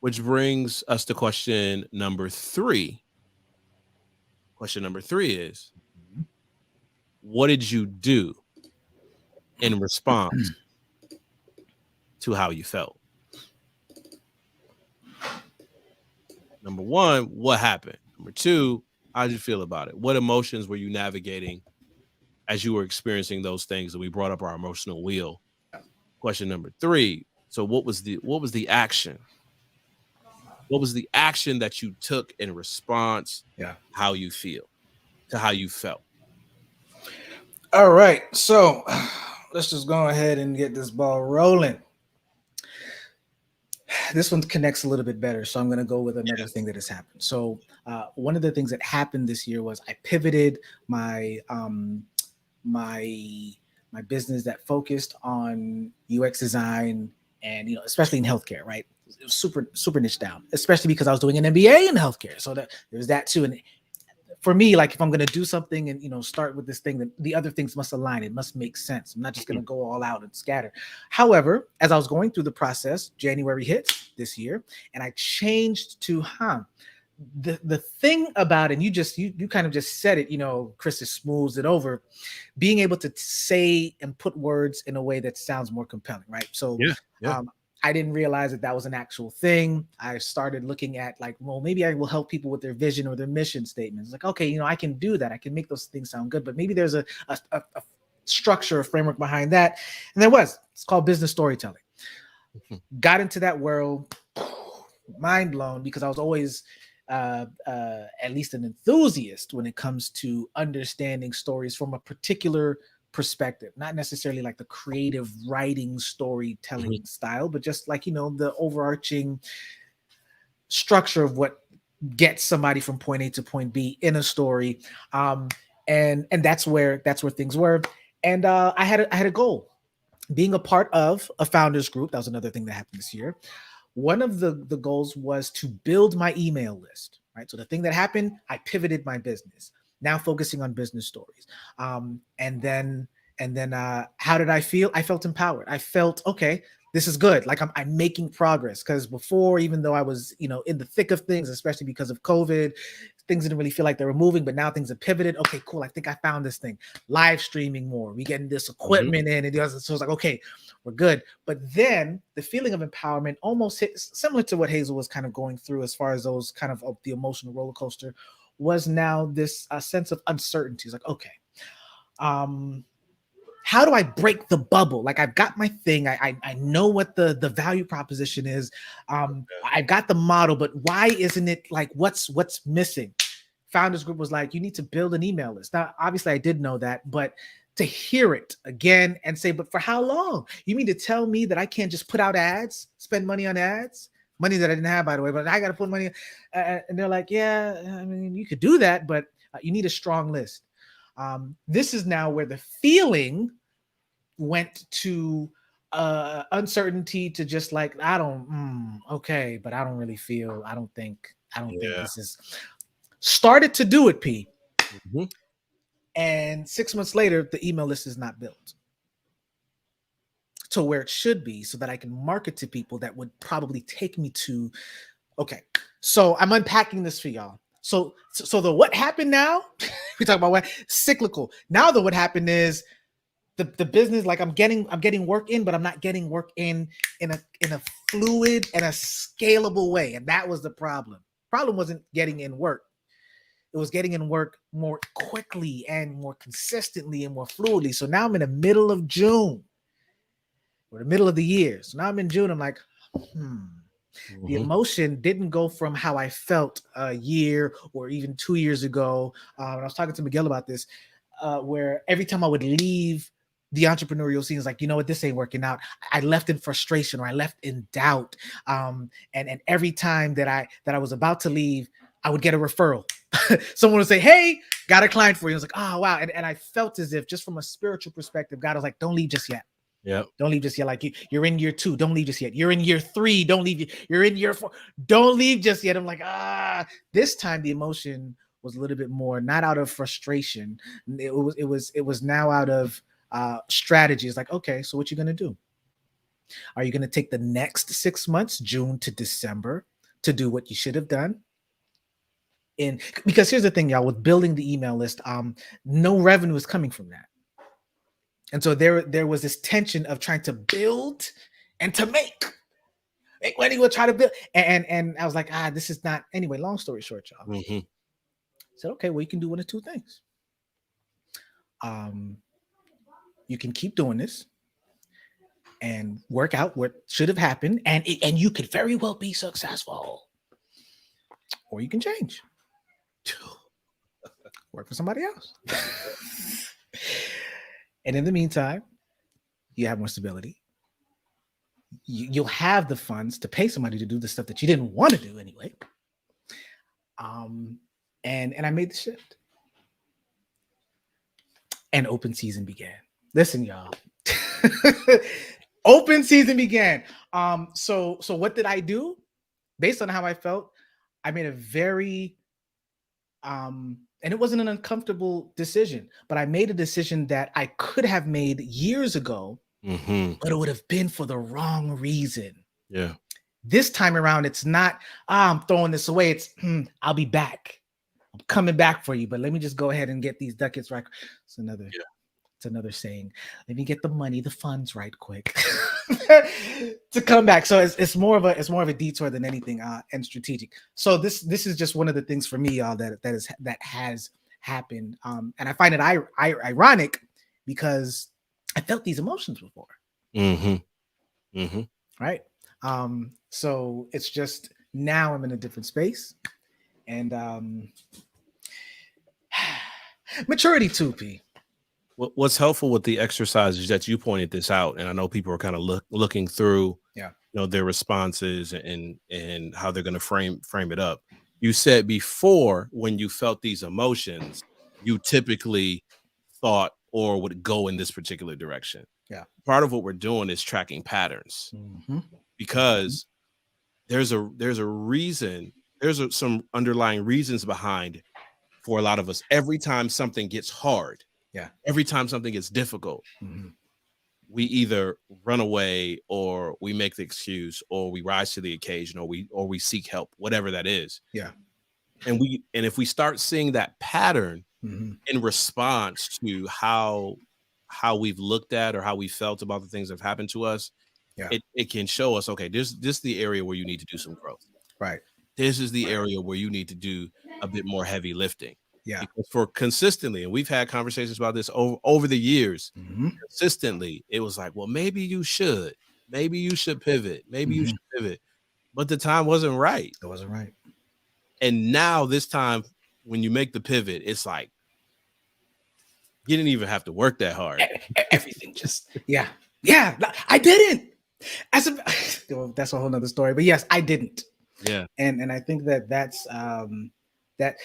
Which brings us to question number three. Question number three is, what did you do in response to how you felt? Number one, what happened? Number two, how did you feel about it? What emotions were you navigating as you were experiencing those things that we brought up our emotional wheel? Question number three. So what was the action? What was the action that you took in response? Yeah. How you feel to how you felt? All right. So let's just go ahead and get this ball rolling. This one connects a little bit better. So I'm going to go with another thing that has happened. So one of the things that happened this year was I pivoted my my business that focused on UX design and, especially in healthcare, right? It was super niche down, especially because I was doing an MBA in healthcare. So there's that too. And for me, like if I'm going to do something and, start with this thing, then the other things must align. It must make sense. I'm not just going to go all out and scatter. However, as I was going through the process, January hit this year, and I changed to, the thing about it, and you kind of just said it, Chris just smooths it over, being able to say and put words in a way that sounds more compelling, right? So Yeah. I didn't realize that was an actual thing. I started looking at like, well, maybe I will help people with their vision or their mission statements. Like, okay, I can do that. I can make those things sound good, but maybe there's a structure, a framework behind that. And it's called business storytelling. Got into that world, mind blown, because I was always at least an enthusiast when it comes to understanding stories from a particular perspective, not necessarily like the creative writing storytelling style, but just like, the overarching structure of what gets somebody from point A to point B in a story. And that's where things were. And I had a goal, being a part of a founders group. That was another thing that happened this year. One of the goals was to build my email list, right? So the thing that happened, I pivoted my business, now focusing on business stories. And then how did I feel? I felt empowered. I felt, okay, this is good. Like I'm making progress, because before, even though I was, in the thick of things, especially because of COVID, things didn't really feel like they were moving, but now things have pivoted. Okay, cool. I think I found this thing. Live streaming more. We getting this equipment in, and so it's like, okay, we're good. But then the feeling of empowerment almost hit similar to what Hazel was kind of going through as far as those kind of the emotional roller coaster, was now this sense of uncertainty. It's like, okay, how do I break the bubble? Like I've got my thing. I know what the value proposition is. I've got the model, but why isn't it like what's missing? Founders Group was like, you need to build an email list. Now, obviously I did know that, but to hear it again and say, but for how long? You mean to tell me that I can't just put out ads, spend money on ads? Money that I didn't have, by the way, but I got to put money. And they're like, yeah, I mean, you could do that, but you need a strong list. This is now where the feeling went to uncertainty to just like, I don't, okay, but I don't think this is started to do it, P. Mm-hmm. And 6 months later, the email list is not built to where it should be so that I can market to people that would probably take me to, okay. So I'm unpacking this for y'all. So the what happened now, we talk about what cyclical. Now the what happened is the business, like I'm getting work in, but I'm not getting work in a fluid and a scalable way. And that was the problem. Problem wasn't getting in work. It was getting in work more quickly and more consistently and more fluidly. So now I'm in the middle of June, or the middle of the year. So now I'm in June. I'm like, the emotion didn't go from how I felt a year or even 2 years ago. I was talking to Miguel about this, where every time I would leave the entrepreneurial scene, is like, you know what, this ain't working out. I left in frustration, or I left in doubt. And every time that I was about to leave, I would get a referral. Someone would say, hey, got a client for you. I was like, oh, wow. And I felt as if, just from a spiritual perspective, God was like, don't leave just yet. Yeah. Don't leave just yet. Like you're in year 2. Don't leave just yet. You're in year 3. Don't leave. You're in year 4. Don't leave just yet. I'm like, this time the emotion was a little bit more, not out of frustration. It was now out of strategy. It's like, okay, so what you going to do? Are you going to take the next 6 months, June to December, to do what you should have done? Because here's the thing, y'all, with building the email list, no revenue is coming from that. And so there was this tension of trying to build and to make money. We'll try to build. And I was like, this is not, anyway, long story short, y'all. I said, okay, well, you can do one of two things. You can keep doing this and work out what should have happened, and you could very well be successful. Or you can change. Work for somebody else. And in the meantime, you have more stability. You'll have the funds to pay somebody to do the stuff that you didn't want to do anyway. And I made the shift. And open season began. Listen, y'all. Open season began. So what did I do? Based on how I felt, I made a very and it wasn't an uncomfortable decision, but I made a decision that I could have made years ago, but it would have been for the wrong reason. Yeah. This time around, it's not, I'm throwing this away. It's, I'll be back. I'm coming back for you, but let me just go ahead and get these ducats right. It's another saying. Let me get the money, the funds right quick to come back. So it's more of a detour than anything, and strategic. So this is just one of the things for me, y'all, that has happened. And I find it ironic because I felt these emotions before. Right. So it's just now I'm in a different space, and maturity too, P. What's helpful with the exercises that you pointed this out, and I know people are kind of looking through, their responses and how they're going to frame it up. You said before, when you felt these emotions, you typically thought or would go in this particular direction. Yeah. Part of what we're doing is tracking patterns, because there's a reason, some underlying reasons behind, for a lot of us, every time something gets hard. Every time something gets difficult, we either run away, or we make the excuse, or we rise to the occasion, or we seek help, whatever that is. Yeah. And if we start seeing that pattern in response to how we've looked at or how we felt about the things that have happened to us, it can show us, okay, this is the area where you need to do some growth. Right. This is the area where you need to do a bit more heavy lifting. Yeah. Because for consistently, and we've had conversations about this over the years, consistently, it was like, well, maybe you should pivot. Maybe you should pivot. But the time wasn't right. It wasn't right. And now this time, when you make the pivot, it's like, you didn't even have to work that hard. Everything just, yeah. I didn't. That's a whole nother story. But yes, I didn't. Yeah. And I think that's that.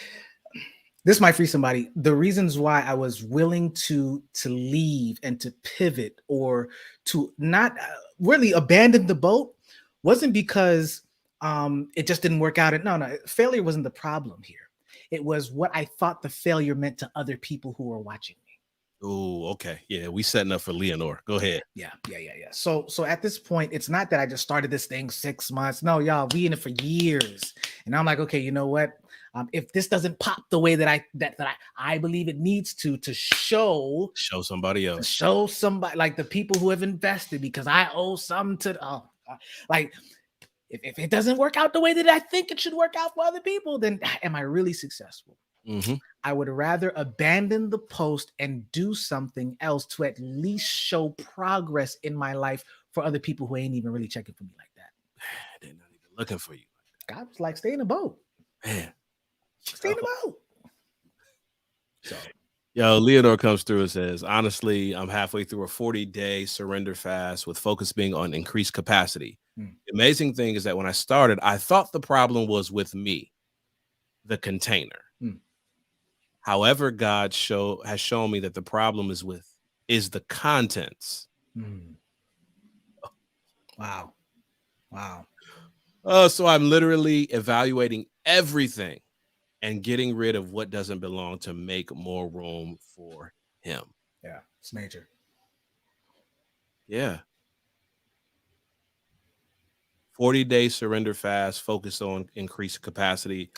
This might free somebody. The reasons why I was willing to leave and to pivot or to not really abandon the boat wasn't because it just didn't work out. No, failure wasn't the problem here. It was what I thought the failure meant to other people who were watching me. Oh, okay. Yeah, we setting up for Leonore. Go ahead. Yeah. So at this point, it's not that I just started this thing 6 months. No, y'all, we in it for years. And I'm like, okay, you know what? If this doesn't pop the way that I believe it needs to show somebody else, show somebody like the people who have invested, because I owe some to like if it doesn't work out the way that I think it should work out for other people, then am I really successful? Mm-hmm. I would rather abandon the post and do something else to at least show progress in my life for other people who ain't even really checking for me like that. They're not even looking for you. God was like, stay in the boat. Man. Stay in the boat. So, yo, Leonore comes through and says, honestly, I'm halfway through a 40-day surrender fast with focus being on increased capacity. The amazing thing is that when I started, I thought the problem was with me, the container. However, God has shown me that the problem is the contents. Wow. So I'm literally evaluating everything and getting rid of what doesn't belong to make more room for him. Yeah, it's major. Yeah. 40-day surrender fast, focused on increased capacity.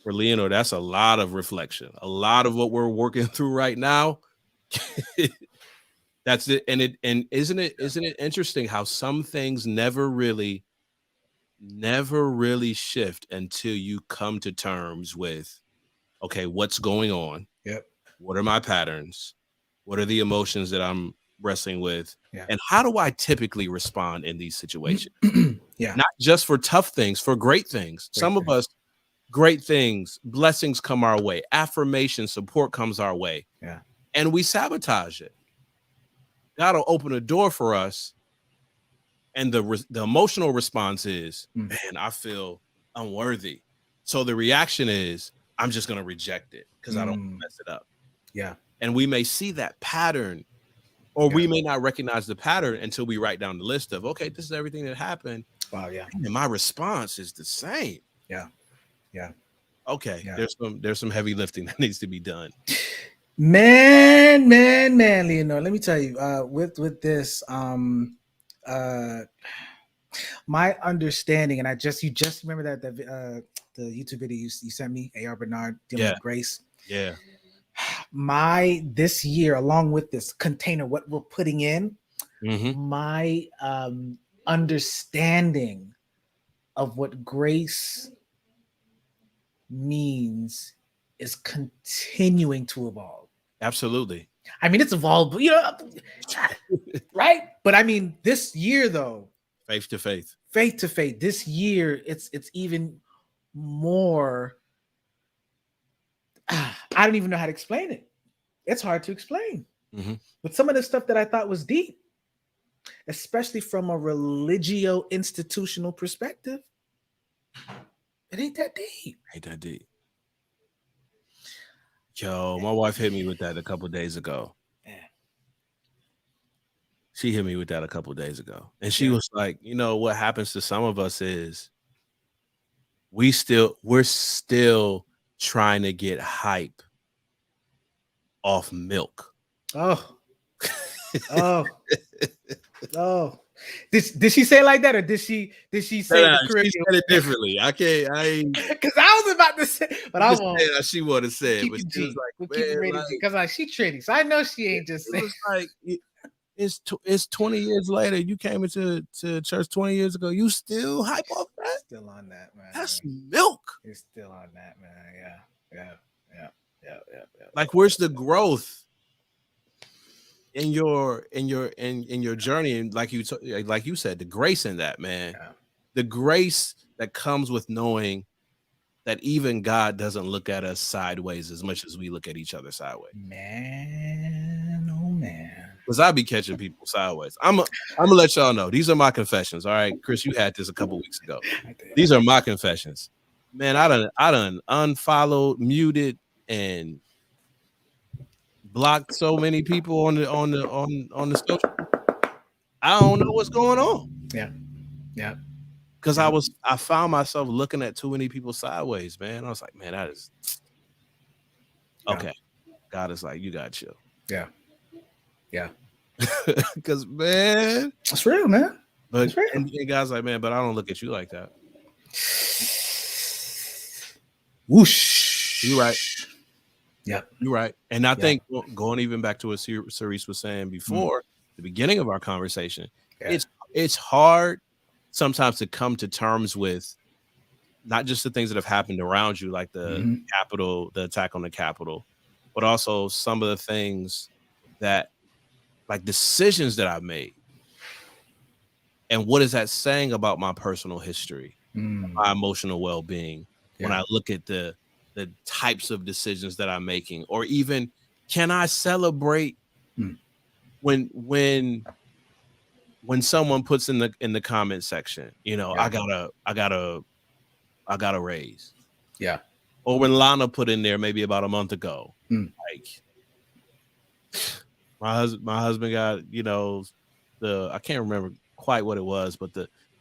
For Leonore, that's a lot of reflection. A lot of what we're working through right now. That's it. And isn't it interesting how some things never really shift until you come to terms with, okay, what's going on? Yep. What are my patterns? What are the emotions that I'm wrestling with? Yeah. And how do I typically respond in these situations? Yeah. Not just for tough things, for great things. Some of us, great things, blessings come our way, affirmation, support comes our way. Yeah. And we sabotage it. God will open a door for us. And the emotional response is, man, I feel unworthy. So the reaction is, I'm just going to reject it because I don't want to mess it up. Yeah. And we may see that pattern, or we may not recognize the pattern until we write down the list of, okay, this is everything that happened. Wow. Yeah. And my response is the same. Yeah. Okay. Yeah. There's some heavy lifting that needs to be done. Man, Leonore, let me tell you, with this, my understanding, and you just remember that the YouTube video you sent me, A.R. Bernard dealing with grace. Yeah. This year, along with this container, what we're putting in, my understanding of what grace means is continuing to evolve. Absolutely. I mean, it's evolved, right? But I mean, this year though, faith to faith, this year, it's even more. I don't even know how to explain it. It's hard to explain. But some of the stuff that I thought was deep, especially from a religio institutional perspective, it ain't that deep. Yo, my wife hit me with that a couple of days ago. Yeah. She hit me with that a couple of days ago. And she was like, you know, what happens to some of us is we're still trying to get hype off milk. Oh. Did she say it like that, or did she say she said it differently? Because I was about to say, but I won't. She would have said, but she was like, because she trendy, so I know she ain't just saying. Like it's 20 years later. You came into church 20 years ago. You still hype off that? Still on that, man. That's milk. You're still on that, man. Yeah. Like, where's the growth in your journey? And like you said, the grace in that, man. Yeah. The grace that comes with knowing that even God doesn't look at us sideways as much as we look at each other sideways. Man, oh man. Because I be catching people sideways. I'm gonna let y'all know. These are my confessions. All right, Chris, you had this a couple weeks ago. These are my confessions. Man, I done unfollowed, muted, and blocked so many people on the social. I don't know what's going on. Yeah. Because I found myself looking at too many people sideways, man. I was like, man, that is okay. God is like, you got chill. Yeah. Because man, that's real, man. But and guys like, man, but I don't look at you like that. Whoosh. You're right. Yeah, you're right. And I think going even back to what Cerise was saying before the beginning of our conversation, it's hard sometimes to come to terms with not just the things that have happened around you, like the Capitol, the attack on the Capitol, but also some of the things that, like, decisions that I've made. And what is that saying about my personal history, my emotional well-being, when I look at the types of decisions that I'm making? Or even, can I celebrate when someone puts in the comment section, you know, I got a raise. Yeah. Or when Lana put in there maybe about a month ago, like, my husband got, you know, I can't remember quite what it was, but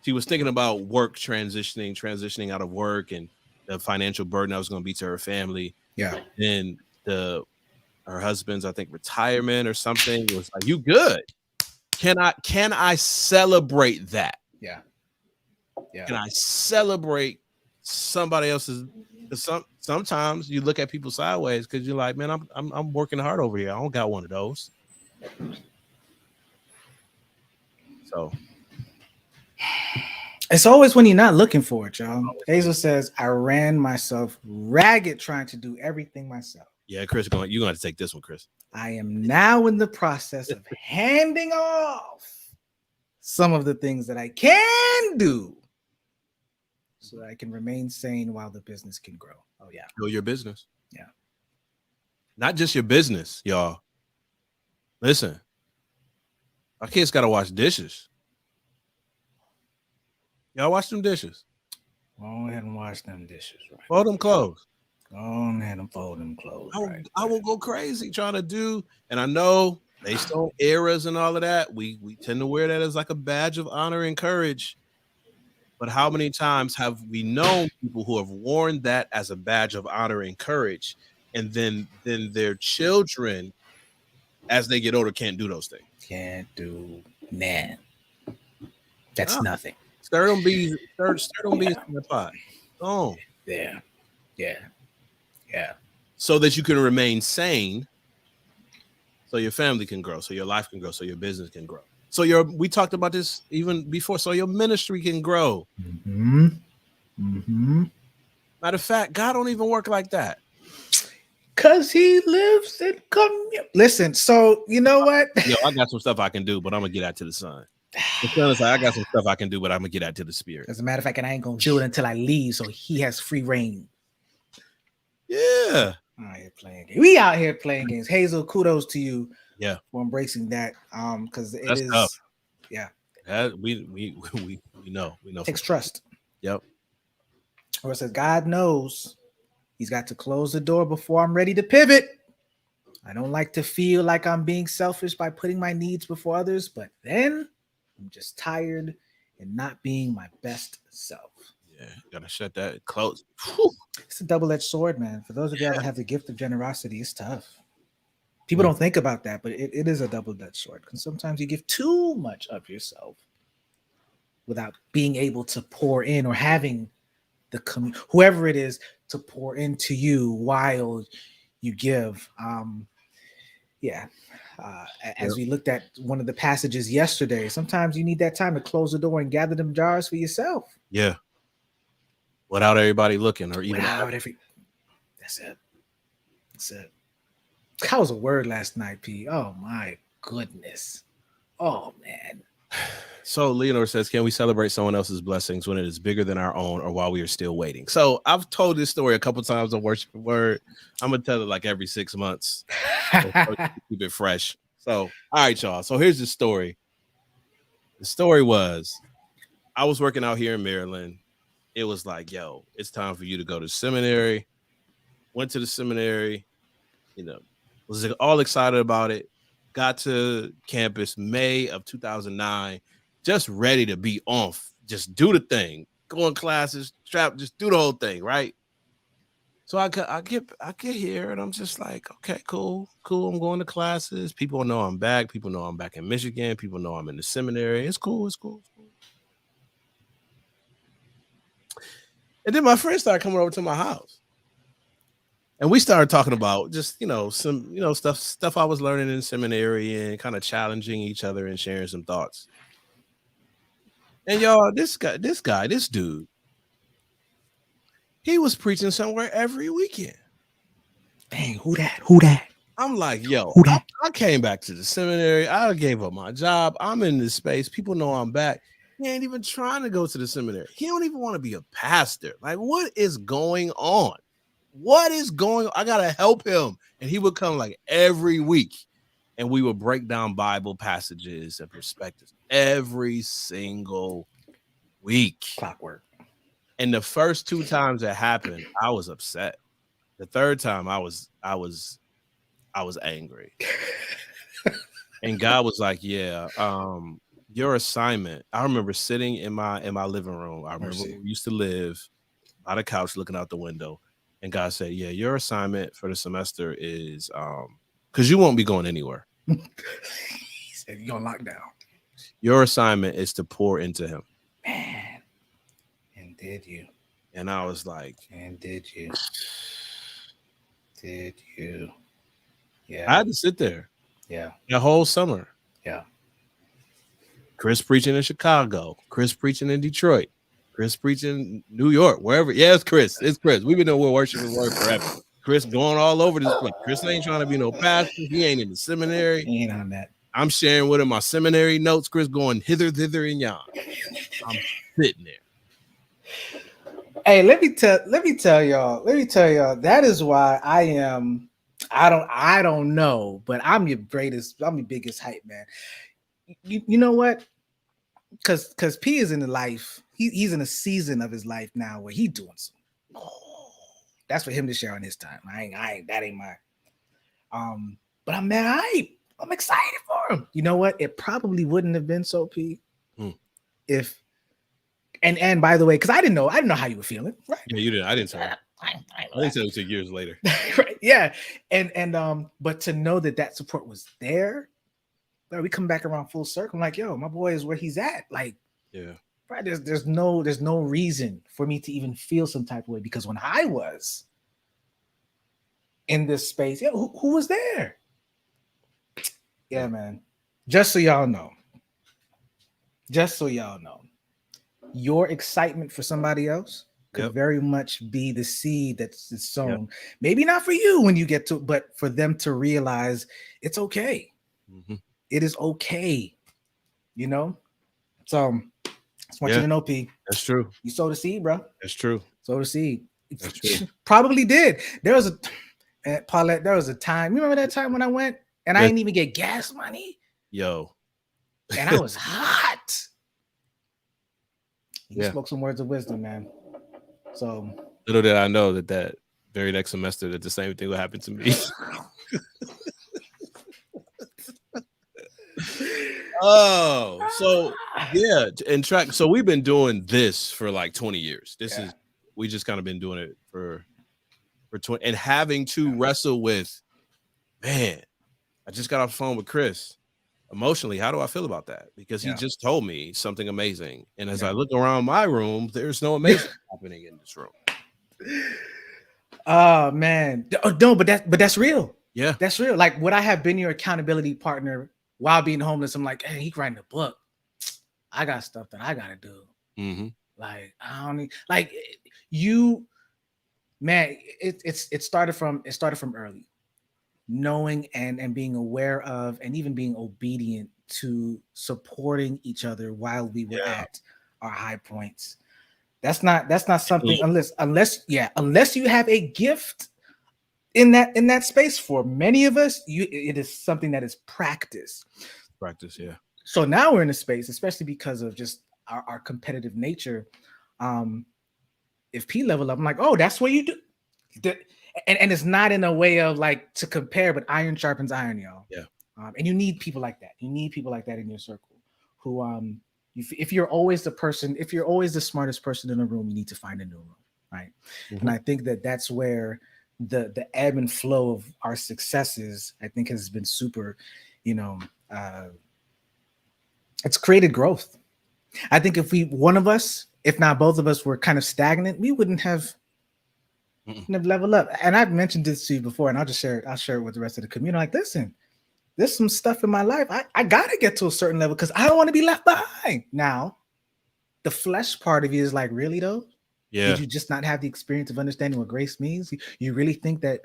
she was thinking about work transitioning out of work and the financial burden that was going to be to her family. Yeah. And her husband's, I think, retirement or something, was like, you good? Can I celebrate that? Yeah. Can I celebrate somebody else's? Sometimes you look at people sideways because you're like, man, I'm working hard over here. I don't got one of those. So it's always when you're not looking for it, y'all. Hazel says, I ran myself ragged trying to do everything myself. Yeah, Chris, you're going to take this one, Chris. I am now in the process of handing off some of the things that I can do so that I can remain sane while the business can grow. Oh, yeah. Grow your business. Yeah. Not just your business, y'all. Listen, our kids got to wash dishes. Y'all wash them dishes. Go ahead and wash them dishes. Right. Fold them clothes. Go ahead and fold them clothes. I will go crazy trying to do, and I know based on eras and all of that, we tend to wear that as like a badge of honor and courage. But how many times have we known people who have worn that as a badge of honor and courage, and then their children, as they get older, can't do those things? Can't do, man. That's nothing. Stir them bees in the pot. Oh, yeah. So that you can remain sane, so your family can grow, so your life can grow, so your business can grow. So we talked about this even before. So your ministry can grow. Matter of fact, God don't even work like that. Cause he lives in community. Listen, so you know what? Yo, I got some stuff I can do, but I'm gonna get out to the sun. The sun is like, I got some stuff I can do, but I'm gonna get out to the spirit. As a matter of fact, and I ain't gonna do it until I leave, so he has free reign. Yeah. We out here playing games. Hazel, kudos to you. Yeah. For embracing that. Because it That's is tough. Yeah. We know. Takes trust. Yep. Or it says God knows he's got to close the door before I'm ready to pivot. I don't like to feel like I'm being selfish by putting my needs before others, but then I'm just tired and not being my best self. Yeah, gotta shut that close. It's a double-edged sword, man. For those of you that have the gift of generosity, it's tough. People don't think about that, but it is a double-edged sword because sometimes you give too much of yourself without being able to pour in or having whoever it is to pour into you while you give. As we looked at one of the passages yesterday, sometimes you need that time to close the door and gather them jars for yourself. Yeah. Without everybody looking, or even That's it. That was a word last night, P. Oh my goodness. Oh man. So Leonor says, can we celebrate someone else's blessings when it is bigger than our own or while we are still waiting? So I've told this story a couple times on Worship Word. I'm gonna tell it like every 6 months. Keep it fresh. So, all right, y'all. So here's the story. The story was, I was working out here in Maryland. It was like, yo, it's time for you to go to seminary. went to the seminary, was all excited about it. Got to campus May of 2009, just ready to be off, just do the thing, go in classes, just do the whole thing, right? So I get here and I'm just like, okay, cool. I'm going to classes. People know I'm back. People know I'm back in Michigan. People know I'm in the seminary. It's cool. And then my friends started coming over to my house. And we started talking about just, some, stuff I was learning in seminary and kind of challenging each other and sharing some thoughts. And y'all, this dude, he was preaching somewhere every weekend. Dang, who that? I'm like, yo, who that? I came back to the seminary. I gave up my job. I'm in this space. People know I'm back. He ain't even trying to go to the seminary. He don't even want to be a pastor. Like, what is going on? What is going on? I got to help him. And he would come like every week and we would break down Bible passages and perspectives every single week. Clockwork. And the first 2 times that happened, I was upset. The third time I was angry. And God was like, yeah, your assignment. I remember sitting in my living room. I remember where we used to live on a couch looking out the window. And God said, yeah, your assignment for the semester is because you won't be going anywhere. He said you're on lockdown. Your assignment is to pour into him. Man. And did you? And I was like, and did you? Did you? Yeah. I had to sit there. Yeah. The whole summer. Yeah. Chris preaching in Chicago. Chris preaching in Detroit. Chris preaching New York, wherever. Yeah, it's Chris. We've been doing worshiping word forever. Chris going all over this place. Chris ain't trying to be no pastor. He ain't in the seminary. He ain't on that. I'm sharing with him my seminary notes. Chris going hither, thither, and yon. I'm sitting there. Hey, let me tell y'all, that is why I don't know, but I'm your biggest hype man. You know what? Because P is in the life, he's in a season of his life now where he's doing some. That's for him to share on his time. That ain't mine. But I'm mad hype. I'm excited for him. You know what? It probably wouldn't have been so P if. And by the way, because I didn't know how you were feeling. Right? Yeah, you didn't. I didn't tell you. I didn't tell you until years later. Right? Yeah. And but to know that support was there, but we come back around full circle. I'm like, yo, my boy is where he's at. Like, yeah. Right. There's no reason for me to even feel some type of way because when I was in this space, yeah, who was there? Yeah, man. Just so y'all know. Your excitement for somebody else could very much be the seed that's sown. Yep. Maybe not for you when you get to, but for them to realize it's okay. Mm-hmm. It is okay. So I just want you to know, P. That's true. You sowed a seed, bro. That's true. Sowed a seed. That's true. Probably did. There was Paulette, there was a time. You remember that time when I went and I didn't even get gas money? Yo. And I was hot. You spoke some words of wisdom, man. So little did I know that very next semester that the same thing would happen to me. Oh, so yeah, and track. So we've been doing this for like 20 years. We just kind of been doing it for 20 and having to wrestle with, man, I just got off the phone with Chris. Emotionally, how do I feel about that? Because he just told me something amazing. And as I look around my room, there's no amazing happening in this room. Oh man. No, but that's real. Yeah. That's real. Like, would I have been your accountability partner while being homeless? I'm like, hey, he writing a book. I got stuff that I gotta do. Mm-hmm. Like, I don't need like you, man. It started from early. Knowing and being aware of and even being obedient to supporting each other while we were at our high points. That's not something unless you have a gift in that space. For many of us, it is something that is practice. Yeah. So now we're in a space, especially because of just our competitive nature. If P level up, I'm like, oh, that's what you do. and it's not in a way of like to compare, but iron sharpens iron, y'all. Yeah. And you need people like that. You need people like that in your circle who, if you're always the person, if you're always the smartest person in the room, you need to find a new room, right? And I think that's where the ebb and flow of our successes, I think, has been super, it's created growth. I think if one of us, if not both of us, were kind of stagnant, we wouldn't have leveled up. And I've mentioned this to you before, and I'll share it with the rest of the community. Like, listen, there's some stuff in my life. I got to get to a certain level because I don't want to be left behind. Now, the flesh part of you is like, really though? Yeah. Did you just not have the experience of understanding what grace means? You really think that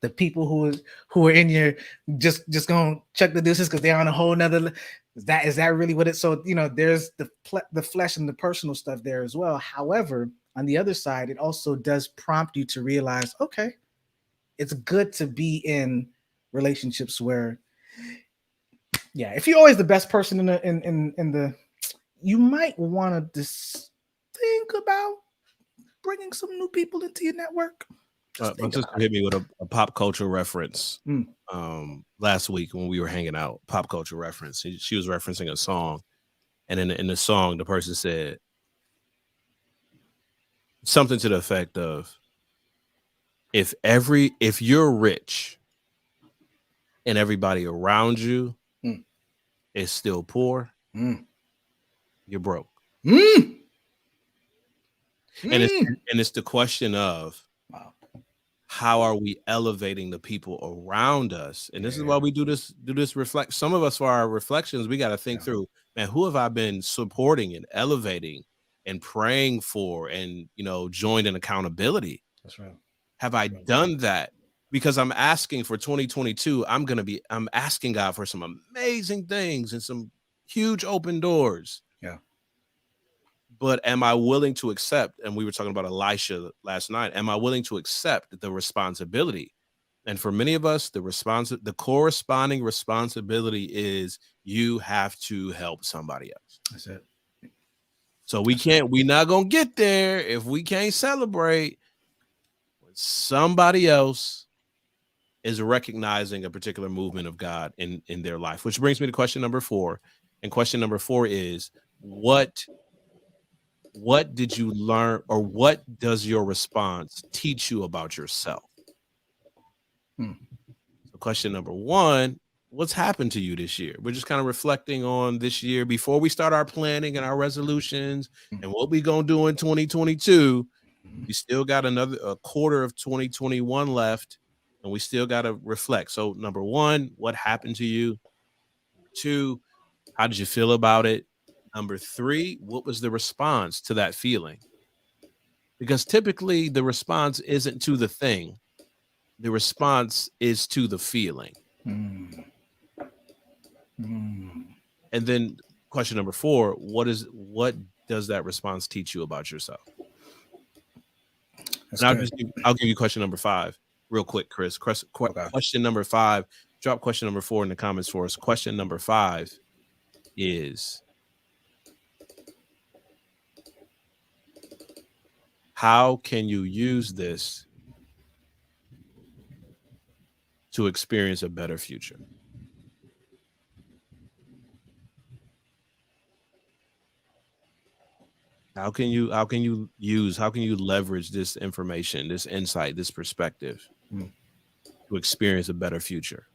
the people who are in your just gonna check the deuces because they're on a whole nother, is that really what it's? So there's the flesh and the personal stuff there as well. However, on the other side, it also does prompt you to realize, okay, it's good to be in relationships where, yeah, if you're always the best person in the, you might want to just think about bringing some new people into your network. My sister hit me with a pop culture reference last week when we were hanging out. Pop culture reference. She was referencing a song, and in the song, the person said something to the effect of, if you're rich and everybody around you is still poor, you're broke. And it's the question of, how are we elevating the people around us? And this is why we do this reflect. Some of us, for our reflections, we got to think through, man, who have I been supporting and elevating and praying for and, joined in accountability? That's right. Have I done that? Because I'm asking for 2022, I'm asking God for some amazing things and some huge open doors. Yeah. But am I willing to accept? And we were talking about Elisha last night. Am I willing to accept the responsibility? And for many of us, the corresponding responsibility is you have to help somebody else. That's it. So we're not going to get there if we can't celebrate when somebody else is recognizing a particular movement of God in their life, which brings me to question number 4. And question number 4 is, what did you learn, or what does your response teach you about yourself? So question number 1, what's happened to you this year? We're just kind of reflecting on this year before we start our planning and our resolutions and what we going to do in 2022. We still got a quarter of 2021 left, and we still got to reflect. So number 1, what happened to you? 2, how did you feel about it? Number 3, what was the response to that feeling? Because typically the response isn't to the thing. The response is to the feeling. And then question number 4, what does that response teach you about yourself? And I'll give you question number 5 real quick, Chris. Question number 5, drop question number 4 in the comments for us. Question number 5 is, how can you use this to experience a better future? How can you leverage this information, this insight, this perspective to experience a better future?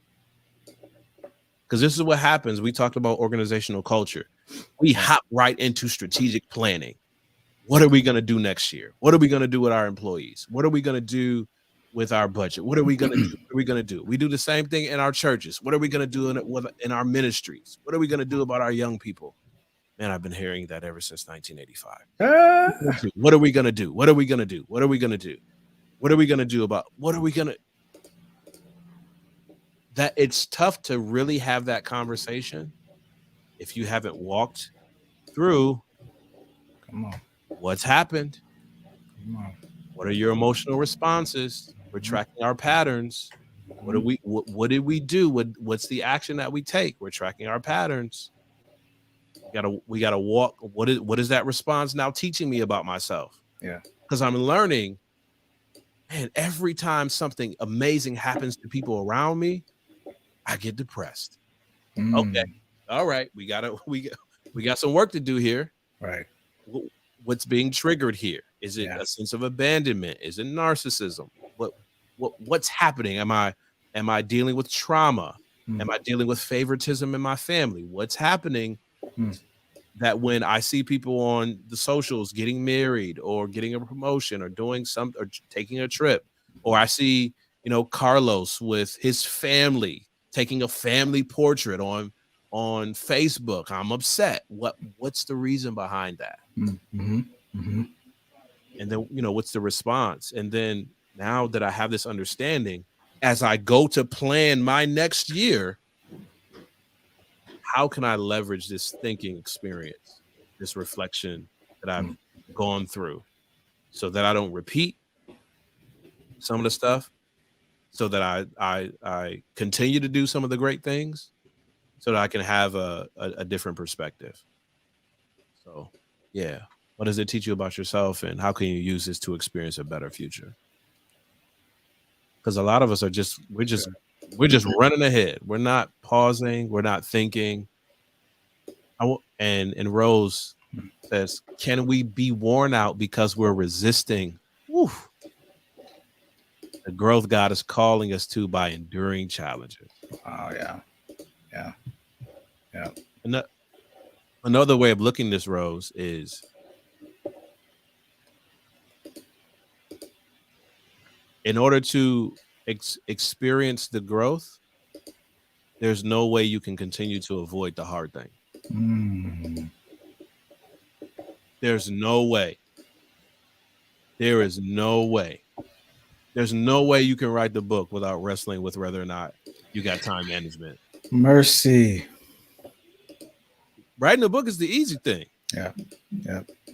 Because this is what happens. We talked about organizational culture. We hop right into strategic planning. What are we going to do next year? What are we going to do with our employees? What are we going to do with our budget? What are we going to do? What are we going to do? We do the same thing in our churches. What are we going to do in our ministries? What are we going to do about our young people? Man, I've been hearing that ever since 1985. What are we going to do? What are we going to do? What are we going to do? What are we going to do about, what are we going to? That it's tough to really have that conversation if you haven't walked through. Come on. What's happened? What are your emotional responses? We're tracking our patterns. What did we do? What's the action that we take? We're tracking our patterns. We gotta walk. What is that response now teaching me about myself? Yeah. Because I'm learning, And every time something amazing happens to people around me, I get depressed. Okay. All right. We got some work to do here. Right. What's being triggered here? Is it a sense of abandonment? Is it narcissism? What's happening? Am I dealing with trauma? Am I dealing with favoritism in my family? What's happening that when I see people on the socials getting married or getting a promotion or doing something or taking a trip, or I see, Carlos with his family taking a family portrait on Facebook, I'm upset. What's the reason behind that? And then, what's the response? And then now that I have this understanding, as I go to plan my next year, how can I leverage this thinking experience, this reflection that I've gone through, so that I don't repeat some of the stuff, so that I continue to do some of the great things, so that I can have a different perspective. So, yeah. What does it teach you about yourself, and how can you use this to experience a better future? Because a lot of us are we're just running ahead. We're not pausing. We're not thinking. And Rose says, can we be worn out because we're resisting the growth God is calling us to by enduring challenges? Oh, yeah. And another way of looking at this, Rose, is in order to experience the growth, there's no way you can continue to avoid the hard thing. There's no way. There is no way. There's no way you can write the book without wrestling with whether or not you got time management. Mercy. Writing a book is the easy thing. Yeah.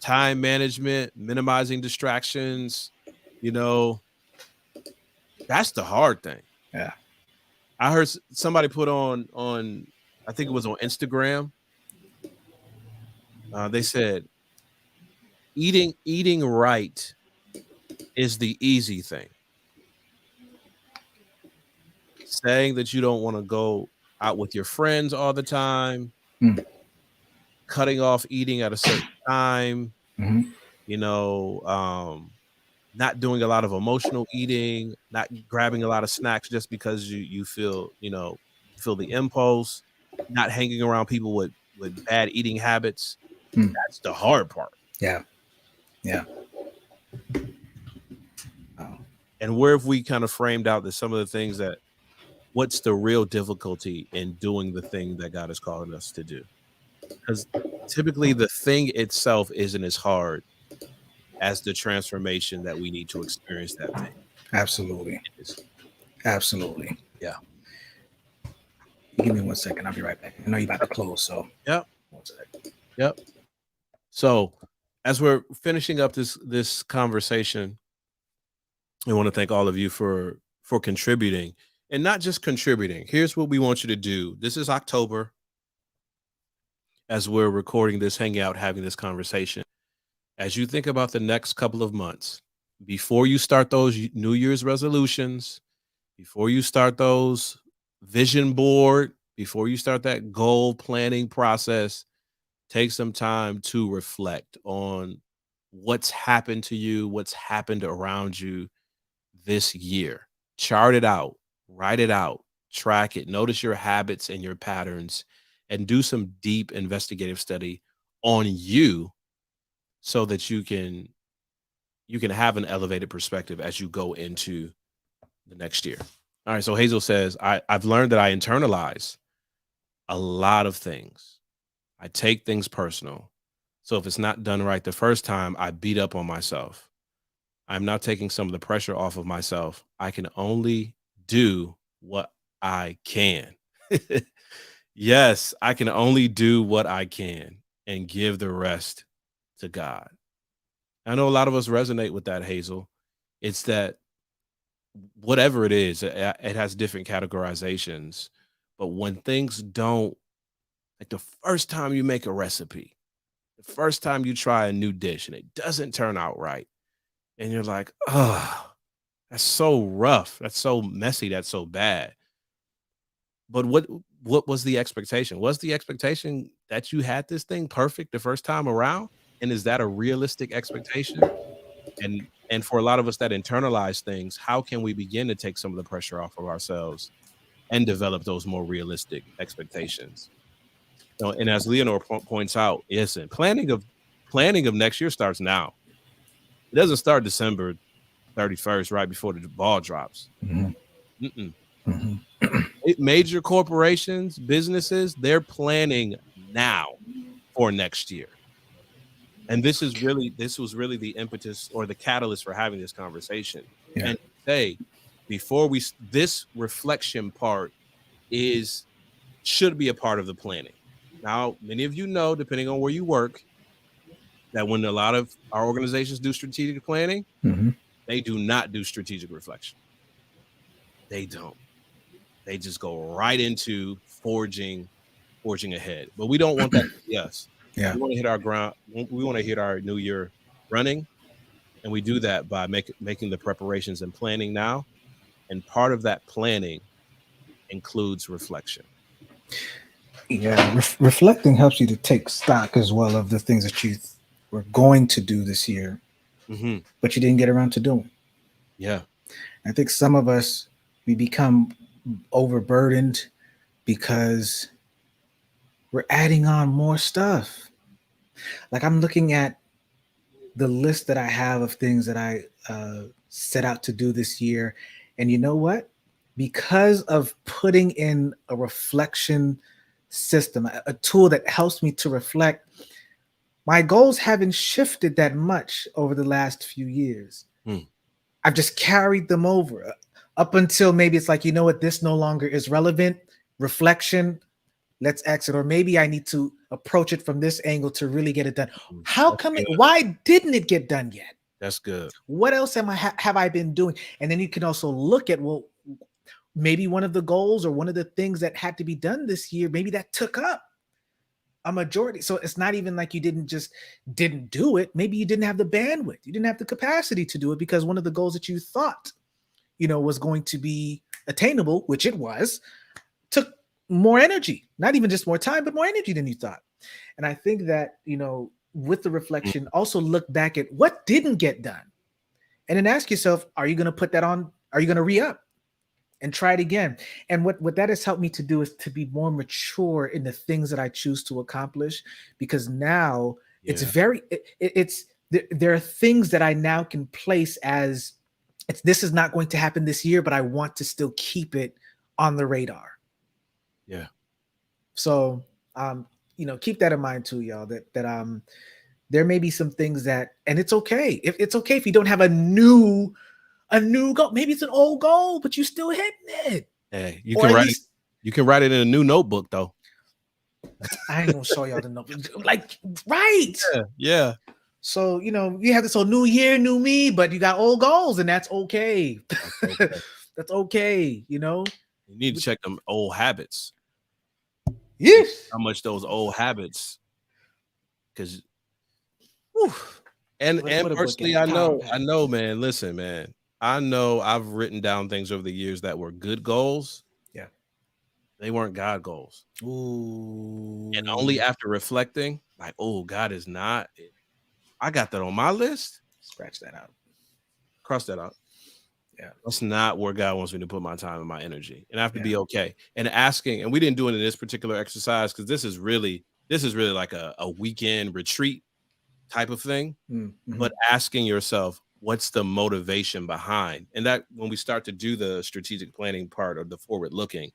Time management, minimizing distractions, that's the hard thing. Yeah. I heard somebody put on I think it was on Instagram. They said eating right is the easy thing. Saying that you don't want to go out with your friends all the time, cutting off eating at a certain time, not doing a lot of emotional eating, not grabbing a lot of snacks just because you feel, feel the impulse, not hanging around people with bad eating habits. That's the hard part. Yeah. And where have we kind of framed out that some of the things that, what's the real difficulty in doing the thing that God is calling us to do? Because typically the thing itself isn't as hard as the transformation that we need to experience that thing. Absolutely. Yeah. Give me 1 second. I'll be right back. I know you're about to close, so. Yep. 1 second. Yep. So as we're finishing up this conversation, I want to thank all of you for contributing, and not just contributing. Here's what we want you to do. This is October. As we're recording this, hanging out, having this conversation, as you think about the next couple of months, before you start those New Year's resolutions, before you start those vision board, before you start that goal planning process, take some time to reflect on what's happened to you, what's happened around you this year. Chart it out, write it out, track it, notice your habits and your patterns, and do some deep investigative study on you so that you can have an elevated perspective as you go into the next year. All right. So Hazel says, I've learned that I internalize a lot of things. I take things personal. So if it's not done right the first time, I beat up on myself. I'm now taking some of the pressure off of myself. I can only do what I can. Yes, I can only do what I can and give the rest to God. I know a lot of us resonate with that, Hazel. It's that whatever it is, it has different categorizations. But when things don't, like the first time you make a recipe, the first time you try a new dish and it doesn't turn out right, and you're like, oh, That's so rough. That's so messy. That's so bad. But what was the expectation? Was the expectation that you had this thing perfect the first time around? And is that a realistic expectation? And for a lot of us that internalize things, how can we begin to take some of the pressure off of ourselves and develop those more realistic expectations? And as Leonore points out, listen, planning of next year starts now. It doesn't start December 31st, right before the ball drops. Major corporations, businesses, they're planning now for next year. And this was really the impetus or the catalyst for having this conversation. Yeah. And say, this reflection part should be a part of the planning. Now, many of you know, depending on where you work, that when a lot of our organizations do strategic planning, they do not do strategic reflection. They don't. They just go right into forging ahead. But we don't want that to be us. Yeah. We want to hit our ground. We want to hit our new year running. And we do that by making the preparations and planning now. And part of that planning includes reflection. Yeah. Reflecting helps you to take stock as well of the things that you were going to do this year, but you didn't get around to doing. Yeah. I think some of us, we become overburdened because we're adding on more stuff. Like I'm looking at the list that I have of things that I set out to do this year. And you know what? Because of putting in a reflection system, a tool that helps me to reflect, my goals haven't shifted that much over the last few years. I've just carried them over up until maybe it's like, you know what, this no longer is relevant. Reflection, let's exit. Or maybe I need to approach it from this angle to really get it done. Why didn't it get done yet? That's good. What else have I been doing? And then you can also look at, well, maybe one of the goals or one of the things that had to be done this year, maybe that took up a majority. So it's not even like you didn't do it. Maybe you didn't have the bandwidth. You didn't have the capacity to do it because one of the goals that you thought, was going to be attainable, which it was, took more energy, not even just more time, but more energy than you thought. And I think that, with the reflection, also look back at what didn't get done and then ask yourself, are you going to put that on? Are you going to re-up and try it again? And what that has helped me to do is to be more mature in the things that I choose to accomplish, because now there are things that I now can place as this is not going to happen this year, but I want to still keep it on the radar. Yeah. So, keep that in mind too, y'all, that there may be some things that, and it's okay. It's okay if you don't have a new goal. Maybe it's an old goal, but you still hitting it. Hey, you can write it in a new notebook though. I ain't gonna show y'all the notebook. Like, right. Yeah. So, you have this whole new year, new me, but you got old goals, and that's okay. That's okay. You need to check them old habits. Yes. How much those old habits, because and personally, I know, man, listen, man. I know I've written down things over the years that were good goals. Yeah. They weren't God goals. Ooh. And only after reflecting, like, oh, God is not. I got that on my list. Scratch that out. Cross that out. Yeah. That's not where God wants me to put my time and my energy. And I have to be okay. And asking, and we didn't do it in this particular exercise because this is really like a weekend retreat type of thing. Mm-hmm. But asking yourself, what's the motivation behind? And that when we start to do the strategic planning part of the forward looking,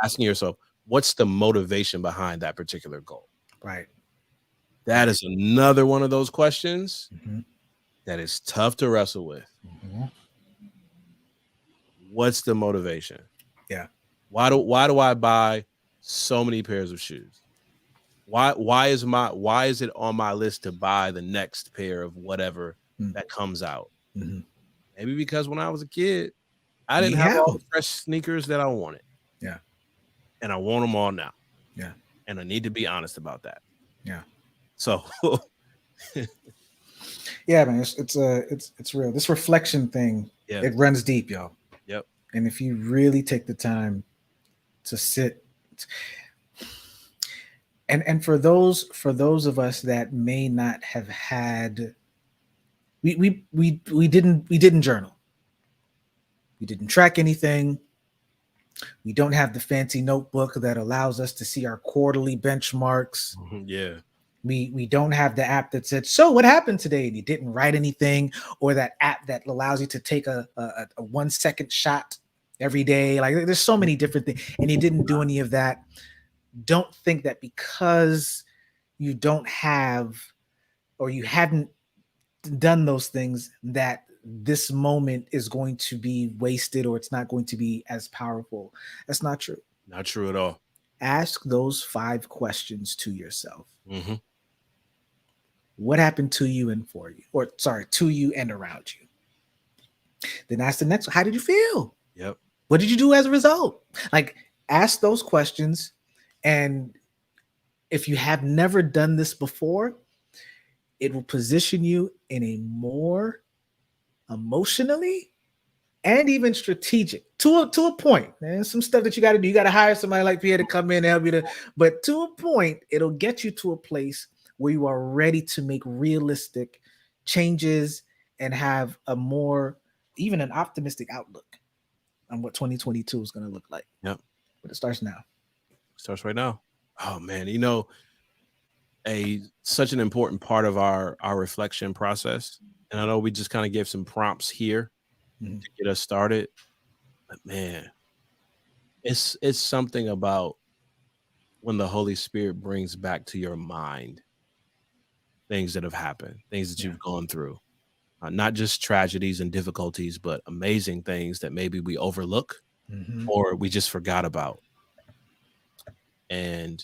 asking yourself, what's the motivation behind that particular goal? Right. That is another one of those questions that is tough to wrestle with. What's the motivation? Yeah. Why do I buy so many pairs of shoes? Why is it on my list to buy the next pair of whatever that comes out? Maybe because when I was a kid, I didn't have all the fresh sneakers that I wanted. Yeah. And I want them all now. Yeah. And I need to be honest about that. Yeah. So yeah, man, it's real. This reflection thing Yeah. It runs deep, y'all. Yep. And if you really take the time to sit, and for those of us that may not have had, we didn't journal, we didn't track anything, we don't have the fancy notebook that allows us to see our quarterly benchmarks. Yeah. We don't have the app that said, so what happened today, and you didn't write anything, or that app that allows you to take a 1 second shot every day. Like, there's so many different things, and you didn't do any of that. Don't think that because you don't have, or you hadn't done those things, that this moment is going to be wasted, or it's not going to be as powerful. That's not true. Not true at all. Ask those 5 questions to yourself. Mm-hmm. What happened to you and for you, or sorry, to you and around you? Then ask the next one, how did you feel? Yep. What did you do as a result? Like, ask those questions. And if you have never done this before, it will position you in a more emotionally and even strategic to a point. There's some stuff that you got to do. You got to hire somebody like Pierre to come in and help you but to a point, it'll get you to a place where you are ready to make realistic changes and have a more, even an optimistic outlook on what 2022 is going to look like. Yep. But it starts now. Starts right now. Oh man, such an important part of our reflection process. And I know we just kind of gave some prompts here to get us started. But man, it's something about when the Holy Spirit brings back to your mind things that have happened, things that you've gone through, not just tragedies and difficulties, but amazing things that maybe we overlook or we just forgot about. And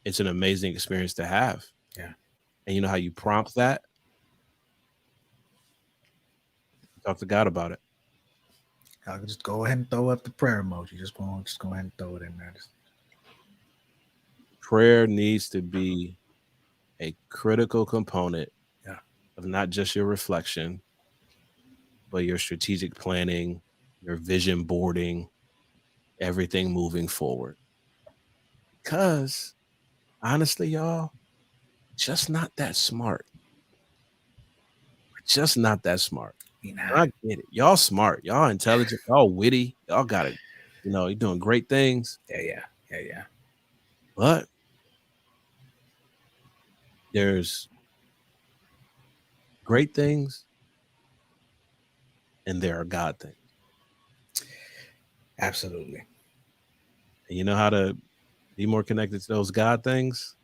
it's an amazing experience to have. Yeah. And you know how you prompt that? Talk to God about it. I'll just go ahead and throw up the prayer emoji. Just go ahead and throw it in there. Prayer needs to be a critical component of not just your reflection, but your strategic planning, your vision boarding, everything moving forward. Because honestly, y'all, just not that smart. We're just not that smart. I get it. Y'all smart. Y'all intelligent. Y'all witty. Y'all got it. You're doing great things. Yeah. But there's great things and there are God things. Absolutely. And you know how to be more connected to those God things?